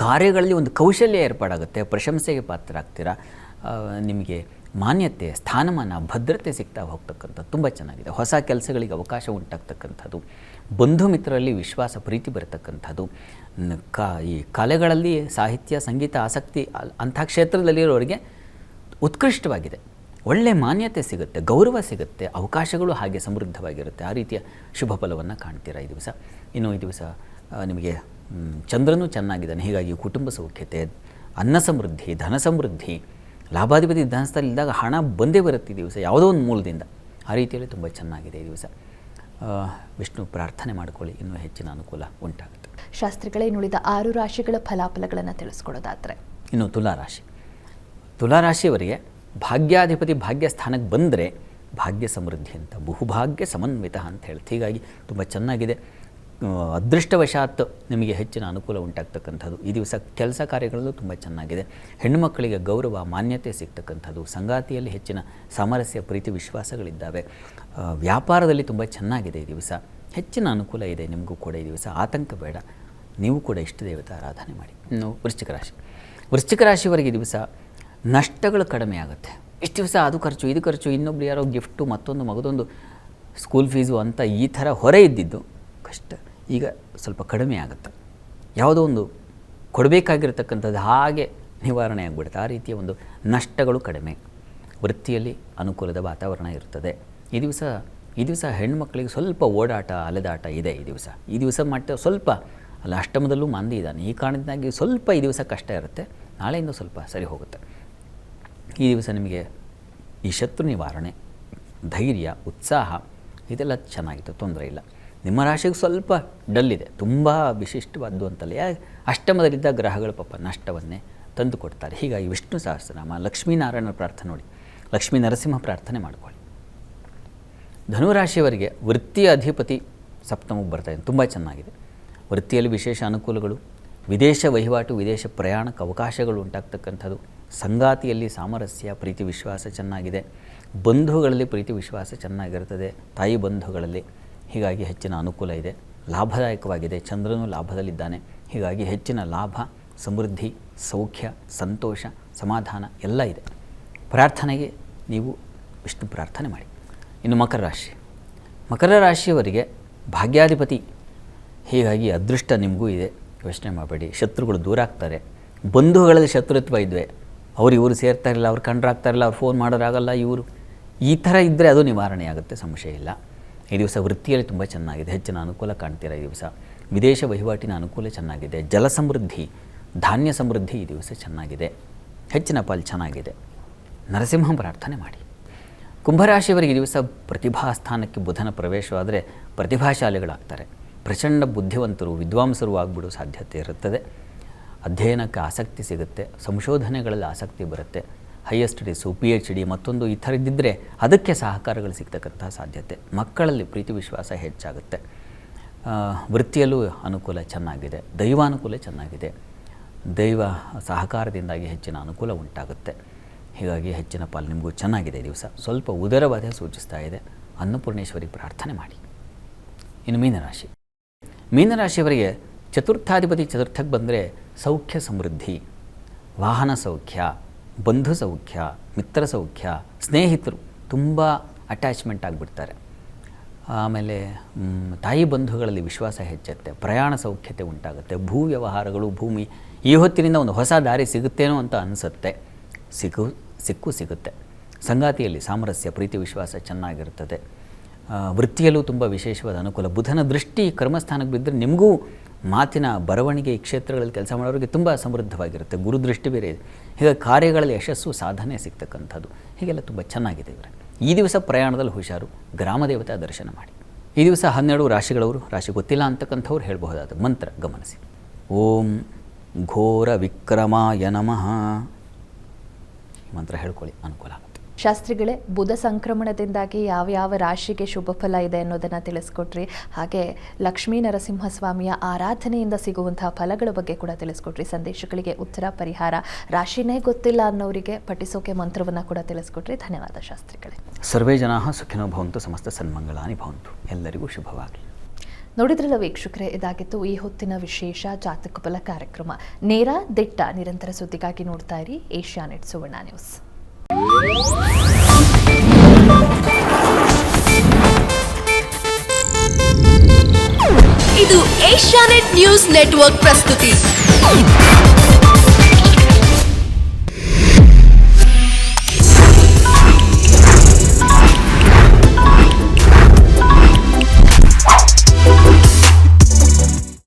ಕಾರ್ಯಗಳಲ್ಲಿ ಒಂದು ಕೌಶಲ್ಯ ಏರ್ಪಾಡಾಗುತ್ತೆ, ಪ್ರಶಂಸೆಗೆ ಪಾತ್ರರಾಗ್ತೀರಾ. ನಿಮಗೆ ಮಾನ್ಯತೆ, ಸ್ಥಾನಮಾನ, ಭದ್ರತೆ ಸಿಗ್ತಾ ಹೋಗ್ತಕ್ಕಂಥದ್ದು ತುಂಬ ಚೆನ್ನಾಗಿದೆ. ಹೊಸ ಕೆಲಸಗಳಿಗೆ ಅವಕಾಶ ಉಂಟಾಗ್ತಕ್ಕಂಥದ್ದು, ಬಂಧು ಮಿತ್ರರಲ್ಲಿ ವಿಶ್ವಾಸ, ಪ್ರೀತಿ ಬರತಕ್ಕಂಥದ್ದು. ಈ ಕಲೆಗಳಲ್ಲಿ ಸಾಹಿತ್ಯ, ಸಂಗೀತ ಆಸಕ್ತಿ ಅಂಥ ಕ್ಷೇತ್ರದಲ್ಲಿರೋರಿಗೆ ಉತ್ಕೃಷ್ಟವಾಗಿದೆ. ಒಳ್ಳೆಯ ಮಾನ್ಯತೆ ಸಿಗುತ್ತೆ, ಗೌರವ ಸಿಗುತ್ತೆ, ಅವಕಾಶಗಳು ಹಾಗೆ ಸಮೃದ್ಧವಾಗಿರುತ್ತೆ. ಆ ರೀತಿಯ ಶುಭ ಫಲವನ್ನು ಕಾಣ್ತೀರಾ ಈ ದಿವಸ. ಇನ್ನು ಈ ದಿವಸ ನಿಮಗೆ ಚಂದ್ರನೂ ಚೆನ್ನಾಗಿದ್ದಾನೆ. ಹೀಗಾಗಿ ಕುಟುಂಬ ಸೌಖ್ಯತೆ, ಅನ್ನ ಸಮೃದ್ಧಿ, ಧನ ಸಮೃದ್ಧಿ, ಲಾಭಾಧಿಪತಿ ಧನಸ್ಥಾನದಲ್ಲಿದ್ದಾಗ ಹಣ ಬಂದೇ ಬರುತ್ತೆ ಈ ದಿವಸ ಯಾವುದೋ ಒಂದು ಮೂಲದಿಂದ. ಆ ರೀತಿಯಲ್ಲಿ ತುಂಬ ಚೆನ್ನಾಗಿದೆ ಈ ದಿವಸ. ವಿಷ್ಣು ಪ್ರಾರ್ಥನೆ ಮಾಡಿಕೊಳ್ಳಿ, ಇನ್ನೂ ಹೆಚ್ಚಿನ ಅನುಕೂಲ ಉಂಟಾಗುತ್ತೆ. ಶಾಸ್ತ್ರಿಗಳೇ, ಇನ್ನುಳಿದ 6 ರಾಶಿಗಳ ಫಲಾಫಲಗಳನ್ನು ತಿಳಿಸ್ಕೊಡೋದಾದರೆ ಇನ್ನು ತುಲಾರಾಶಿ. ತುಲಾರಾಶಿಯವರಿಗೆ ಭಾಗ್ಯಾಧಿಪತಿ ಭಾಗ್ಯ ಸ್ಥಾನಕ್ಕೆ ಬಂದರೆ ಭಾಗ್ಯ ಸಮೃದ್ಧಿ ಅಂತ, ಬಹುಭಾಗ್ಯ ಸಮನ್ವಿತ ಅಂತ ಹೇಳ್ತೀವಿ. ಹೀಗಾಗಿ ತುಂಬ ಚೆನ್ನಾಗಿದೆ. ಅದೃಷ್ಟವಶಾತ್ ನಿಮಗೆ ಹೆಚ್ಚಿನ ಅನುಕೂಲ ಉಂಟಾಗ್ತಕ್ಕಂಥದ್ದು. ಈ ದಿವಸ ಕೆಲಸ ಕಾರ್ಯಗಳಲ್ಲೂ ತುಂಬ ಚೆನ್ನಾಗಿದೆ. ಹೆಣ್ಣುಮಕ್ಕಳಿಗೆ ಗೌರವ, ಮಾನ್ಯತೆ ಸಿಗ್ತಕ್ಕಂಥದ್ದು. ಸಂಗಾತಿಯಲ್ಲಿ ಹೆಚ್ಚಿನ ಸಾಮರಸ್ಯ, ಪ್ರೀತಿ ವಿಶ್ವಾಸಗಳಿದ್ದಾವೆ. ವ್ಯಾಪಾರದಲ್ಲಿ ತುಂಬ ಚೆನ್ನಾಗಿದೆ ಈ ದಿವಸ. ಹೆಚ್ಚಿನ ಅನುಕೂಲ ಇದೆ ನಿಮಗೂ ಕೂಡ ಈ ದಿವಸ. ಆತಂಕ ಬೇಡ. ನೀವು ಕೂಡ ಇಷ್ಟ ದೇವತಾ ಆರಾಧನೆ ಮಾಡಿ. ಇನ್ನು ವೃಶ್ಚಿಕ ರಾಶಿ. ವೃಶ್ಚಿಕ ರಾಶಿಯವರೆಗೆ ಈ ದಿವಸ ನಷ್ಟಗಳು ಕಡಿಮೆ ಆಗುತ್ತೆ. ಇಷ್ಟು ದಿವಸ ಅದು ಖರ್ಚು, ಇದು ಖರ್ಚು, ಇನ್ನೊಬ್ರು ಯಾರೋ ಗಿಫ್ಟು, ಮತ್ತೊಂದು ಮಗದೊಂದು ಸ್ಕೂಲ್ ಫೀಸು ಅಂತ ಈ ಥರ ಹೊರೆ ಇದ್ದಿದ್ದು ಕಷ್ಟ ಈಗ ಸ್ವಲ್ಪ ಕಡಿಮೆ ಆಗುತ್ತೆ. ಯಾವುದೋ ಒಂದು ಕೊಡಬೇಕಾಗಿರ್ತಕ್ಕಂಥದ್ದು ಹಾಗೆ ನಿವಾರಣೆ ಆಗಿಬಿಡುತ್ತೆ. ಆ ರೀತಿಯ ಒಂದು ನಷ್ಟಗಳು ಕಡಿಮೆ. ವೃತ್ತಿಯಲ್ಲಿ ಅನುಕೂಲದ ವಾತಾವರಣ ಇರ್ತದೆ. ಈ ದಿವಸ ಹೆಣ್ಣುಮಕ್ಕಳಿಗೆ ಸ್ವಲ್ಪ ಓಡಾಟ, ಅಲೆದಾಟ ಇದೆ ಈ ದಿವಸ ಮಟ್ಟ ಸ್ವಲ್ಪ ಅಲ್ಲ, ಅಷ್ಟಮದಲ್ಲೂ ಮಂದಿ ಇದ್ದಾನೆ. ಈ ಕಾರಣದಿಂದಾಗಿ ಸ್ವಲ್ಪ ಈ ದಿವಸ ಕಷ್ಟ ಇರುತ್ತೆ. ನಾಳೆಯಿಂದ ಸ್ವಲ್ಪ ಸರಿ ಹೋಗುತ್ತೆ. ಈ ದಿವಸ ನಿಮಗೆ ಈ ಶತ್ರು ನಿವಾರಣೆ, ಧೈರ್ಯ, ಉತ್ಸಾಹ ಇದೆಲ್ಲ ಚೆನ್ನಾಗಿತ್ತು, ತೊಂದರೆ ಇಲ್ಲ. ನಿಮ್ಮ ರಾಶಿಗೆ ಸ್ವಲ್ಪ ಡಲ್ ಇದೆ, ತುಂಬ ವಿಶಿಷ್ಟವಾದ್ದು ಅಂತಲ್ಲ. ಅಷ್ಟಮದಲ್ಲಿದ್ದ ಗ್ರಹಗಳು ಪಾಪ ನಷ್ಟವನ್ನೇ ತಂದು ಕೊಡ್ತಾರೆ. ಹೀಗಾಗಿ ವಿಷ್ಣು ಸಹಸ್ರನಾಮ, ಲಕ್ಷ್ಮೀನಾರಾಯಣರ ಪ್ರಾರ್ಥನೆ ನೋಡಿ, ಲಕ್ಷ್ಮೀ ನರಸಿಂಹ ಪ್ರಾರ್ಥನೆ ಮಾಡ್ಕೊಳ್ಳಿ. ಧನುರಾಶಿಯವರಿಗೆ ವೃತ್ತಿಯ ಅಧಿಪತಿ ಸಪ್ತಮಕ್ಕೆ ಬರ್ತಾಯಿದೆ, ತುಂಬ ಚೆನ್ನಾಗಿದೆ. ವೃತ್ತಿಯಲ್ಲಿ ವಿಶೇಷ ಅನುಕೂಲಗಳು, ವಿದೇಶ ವಹಿವಾಟು, ವಿದೇಶ ಪ್ರಯಾಣಕ್ಕೆ ಅವಕಾಶಗಳು ಉಂಟಾಗ್ತಕ್ಕಂಥದ್ದು, ಸಂಗಾತಿಯಲ್ಲಿ ಸಾಮರಸ್ಯ, ಪ್ರೀತಿ ವಿಶ್ವಾಸ ಚೆನ್ನಾಗಿದೆ, ಬಂಧುಗಳಲ್ಲಿ ಪ್ರೀತಿ ವಿಶ್ವಾಸ ಚೆನ್ನಾಗಿರ್ತದೆ, ತಾಯಿ ಬಂಧುಗಳಲ್ಲಿ. ಹೀಗಾಗಿ ಹೆಚ್ಚಿನ ಅನುಕೂಲ ಇದೆ, ಲಾಭದಾಯಕವಾಗಿದೆ. ಚಂದ್ರನು ಲಾಭದಲ್ಲಿದ್ದಾನೆ, ಹೀಗಾಗಿ ಹೆಚ್ಚಿನ ಲಾಭ, ಸಮೃದ್ಧಿ, ಸೌಖ್ಯ, ಸಂತೋಷ, ಸಮಾಧಾನ ಎಲ್ಲ ಇದೆ. ಪ್ರಾರ್ಥನೆಗೆ ನೀವು ವಿಷ್ಣು ಪ್ರಾರ್ಥನೆ ಮಾಡಿ. ಇನ್ನು ಮಕರ ರಾಶಿ, ಮಕರ ರಾಶಿಯವರಿಗೆ ಭಾಗ್ಯಾಧಿಪತಿ, ಹೀಗಾಗಿ ಅದೃಷ್ಟ ನಿಮಗೂ ಇದೆ, ಯೋಚನೆ ಮಾಡಬೇಡಿ. ಶತ್ರುಗಳು ದೂರ ಆಗ್ತಾರೆ. ಬಂಧುಗಳಲ್ಲಿ ಶತ್ರುತ್ವ ಇದ್ವೆ, ಇವರು ಸೇರ್ತಾ ಇರಲಿಲ್ಲ, ಅವ್ರು ಕಂಡ್ರಾಗ್ತಾ ಇರಲಿಲ್ಲ, ಅವ್ರು ಫೋನ್ ಮಾಡೋರಾಗಲ್ಲ, ಇವರು ಈ ಥರ ಇದ್ದರೆ ಅದು ನಿವಾರಣೆ ಆಗುತ್ತೆ, ಸಂಶಯ ಇಲ್ಲ. ಈ ದಿವಸ ವೃತ್ತಿಯಲ್ಲಿ ತುಂಬ ಚೆನ್ನಾಗಿದೆ, ಹೆಚ್ಚಿನ ಅನುಕೂಲ ಕಾಣ್ತೀರ. ಈ ದಿವಸ ವಿದೇಶ ವಹಿವಾಟಿನ ಅನುಕೂಲ ಚೆನ್ನಾಗಿದೆ, ಜಲ ಸಮೃದ್ಧಿ, ಧಾನ್ಯ ಸಮೃದ್ಧಿ ಈ ದಿವಸ ಚೆನ್ನಾಗಿದೆ, ಹೆಚ್ಚಿನ ಪಾಲು ಚೆನ್ನಾಗಿದೆ. ನರಸಿಂಹ ಪ್ರಾರ್ಥನೆ ಮಾಡಿ. ಕುಂಭರಾಶಿಯವರಿಗೆ ಈ ದಿವಸ ಪ್ರತಿಭಾ ಸ್ಥಾನಕ್ಕೆ ಬುಧನ ಪ್ರವೇಶವಾದರೆ ಪ್ರತಿಭಾಶಾಲಿಗಳಾಗ್ತಾರೆ, ಪ್ರಚಂಡ ಬುದ್ಧಿವಂತರು, ವಿದ್ವಾಂಸರು ಆಗಿಬಿಡೋ ಸಾಧ್ಯತೆ ಇರುತ್ತದೆ. ಅಧ್ಯಯನಕ್ಕೆ ಆಸಕ್ತಿ ಸಿಗುತ್ತೆ, ಸಂಶೋಧನೆಗಳಲ್ಲಿ ಆಸಕ್ತಿ ಬರುತ್ತೆ, ಹೈಯರ್ ಸ್ಟಡೀಸು, PhD ಮತ್ತೊಂದು ಈ ಥರದ್ದಿದ್ದರೆ ಅದಕ್ಕೆ ಸಹಕಾರಗಳು ಸಿಗ್ತಕ್ಕಂಥ ಸಾಧ್ಯತೆ. ಮಕ್ಕಳಲ್ಲಿ ಪ್ರೀತಿ ವಿಶ್ವಾಸ ಹೆಚ್ಚಾಗುತ್ತೆ. ವೃತ್ತಿಯಲ್ಲೂ ಅನುಕೂಲ ಚೆನ್ನಾಗಿದೆ, ದೈವಾನುಕೂಲ ಚೆನ್ನಾಗಿದೆ, ದೈವ ಸಹಕಾರದಿಂದಾಗಿ ಹೆಚ್ಚಿನ ಅನುಕೂಲ ಉಂಟಾಗುತ್ತೆ. ಹೀಗಾಗಿ ಹೆಚ್ಚಿನ ಪಾಲು ನಿಮಗೂ ಚೆನ್ನಾಗಿದೆ. ದಿವಸ ಸ್ವಲ್ಪ ಉದರವಾದ ಸೂಚಿಸ್ತಾ ಇದೆ, ಅನ್ನಪೂರ್ಣೇಶ್ವರಿ ಪ್ರಾರ್ಥನೆ ಮಾಡಿ. ಇನ್ನು ಮೀನರಾಶಿ, ಮೀನರಾಶಿಯವರಿಗೆ ಚತುರ್ಥಾಧಿಪತಿ ಚತುರ್ಥಕ್ಕೆ ಬಂದರೆ ಸೌಖ್ಯ ಸಮೃದ್ಧಿ, ವಾಹನ ಸೌಖ್ಯ, ಬಂಧು ಸೌಖ್ಯ, ಮಿತ್ರ ಸೌಖ್ಯ, ಸ್ನೇಹಿತರು ತುಂಬ ಅಟ್ಯಾಚ್ಮೆಂಟ್ ಆಗಿಬಿಡ್ತಾರೆ. ಆಮೇಲೆ ತಾಯಿ ಬಂಧುಗಳಲ್ಲಿ ವಿಶ್ವಾಸ ಹೆಚ್ಚುತ್ತೆ, ಪ್ರಯಾಣ ಸೌಖ್ಯತೆ ಉಂಟಾಗುತ್ತೆ, ಭೂ ವ್ಯವಹಾರಗಳು, ಭೂಮಿ ಈ ಹೊತ್ತಿನಿಂದ ಒಂದು ಹೊಸ ದಾರಿ ಸಿಗುತ್ತೇನೋ ಅಂತ ಅನಿಸುತ್ತೆ, ಸಿಗುತ್ತೆ. ಸಂಗಾತಿಯಲ್ಲಿ ಸಾಮರಸ್ಯ, ಪ್ರೀತಿ ವಿಶ್ವಾಸ ಚೆನ್ನಾಗಿರ್ತದೆ. ವೃತ್ತಿಯಲ್ಲೂ ತುಂಬ ವಿಶೇಷವಾದ ಅನುಕೂಲ. ಬುಧನ ದೃಷ್ಟಿ ಕರ್ಮಸ್ಥಾನಕ್ಕೆ ಬಿದ್ದರೆ ನಿಮಗೂ ಮಾತಿನ ಬರವಣಿಗೆ ಈ ಕ್ಷೇತ್ರಗಳಲ್ಲಿ ಕೆಲಸ ಮಾಡೋರಿಗೆ ತುಂಬ ಸಮೃದ್ಧವಾಗಿರುತ್ತೆ. ಗುರುದೃಷ್ಟಿ ಬೇರೆ ಇದೆ, ಹೀಗಾಗಿ ಕಾರ್ಯಗಳಲ್ಲಿ ಯಶಸ್ಸು, ಸಾಧನೆ ಸಿಗ್ತಕ್ಕಂಥದ್ದು, ಹೀಗೆಲ್ಲ ತುಂಬ ಚೆನ್ನಾಗಿದೆ. ಇವರ ಈ ದಿವಸ ಪ್ರಯಾಣದಲ್ಲಿ ಹುಷಾರು, ಗ್ರಾಮ ದೇವತಾ ದರ್ಶನ ಮಾಡಿ. ಈ ದಿವಸ 12 ರಾಶಿಗಳವರು, ರಾಶಿ ಗೊತ್ತಿಲ್ಲ ಅಂತಕ್ಕಂಥವ್ರು ಹೇಳಬಹುದಾದ ಮಂತ್ರ ಗಮನಿಸಿ. ಓಂ ಘೋರ ವಿಕ್ರಮಾಯ ನಮಃ, ಈ ಮಂತ್ರ ಹೇಳ್ಕೊಳ್ಳಿ, ಅನುಕೂಲ ಆಗುತ್ತೆ. ಶಾಸ್ತ್ರಿಗಳೇ, ಬುಧ ಸಂಕ್ರಮಣದಿಂದಾಗಿ ಯಾವ ರಾಶಿಗೆ ಶುಭ ಫಲ ಇದೆ ಅನ್ನೋದನ್ನು ತಿಳಿಸ್ಕೊಟ್ರಿ. ಹಾಗೆ ಲಕ್ಷ್ಮೀ ನರಸಿಂಹಸ್ವಾಮಿಯ ಆರಾಧನೆಯಿಂದ ಸಿಗುವಂತಹ ಫಲಗಳ ಬಗ್ಗೆ ಕೂಡ ತಿಳಿಸ್ಕೊಟ್ರಿ. ಸಂದೇಶಗಳಿಗೆ ಉತ್ತರ, ಪರಿಹಾರ, ರಾಶಿನೇ ಗೊತ್ತಿಲ್ಲ ಅನ್ನೋರಿಗೆ ಪಠಿಸೋಕೆ ಮಂತ್ರವನ್ನು ಕೂಡ ತಿಳಿಸ್ಕೊಟ್ರಿ. ಧನ್ಯವಾದ ಶಾಸ್ತ್ರಿಗಳೇ. ಸರ್ವೇ ಜನಾಃ ಸುಖಿನೋ ಭವಂತು, ಸಮಸ್ತ ಸನ್ಮಂಗಳಾನಿ ಭವಂತು. ಎಲ್ಲರಿಗೂ ಶುಭವಾಗಲಿ. ನೋಡಿದ್ರಲ್ಲ ವೀಕ್ಷಕರೇ, ಇದಾಗಿತ್ತು ಈ ಹೊತ್ತಿನ ವಿಶೇಷ ಜಾತಕ ಫಲ ಕಾರ್ಯಕ್ರಮ. ನೇರ, ದಿಟ್ಟ, ನಿರಂತರ ಸುದ್ದಿಗಾಗಿ ನೋಡ್ತಾ ಇರಿ ಏಷ್ಯಾನೆಟ್ ಸುವರ್ಣ ನ್ಯೂಸ್. ಇದು ಏಷ್ಯಾನೆಟ್ ನ್ಯೂಸ್ ನೆಟ್ವರ್ಕ್ ಪ್ರಸ್ತುತಿ.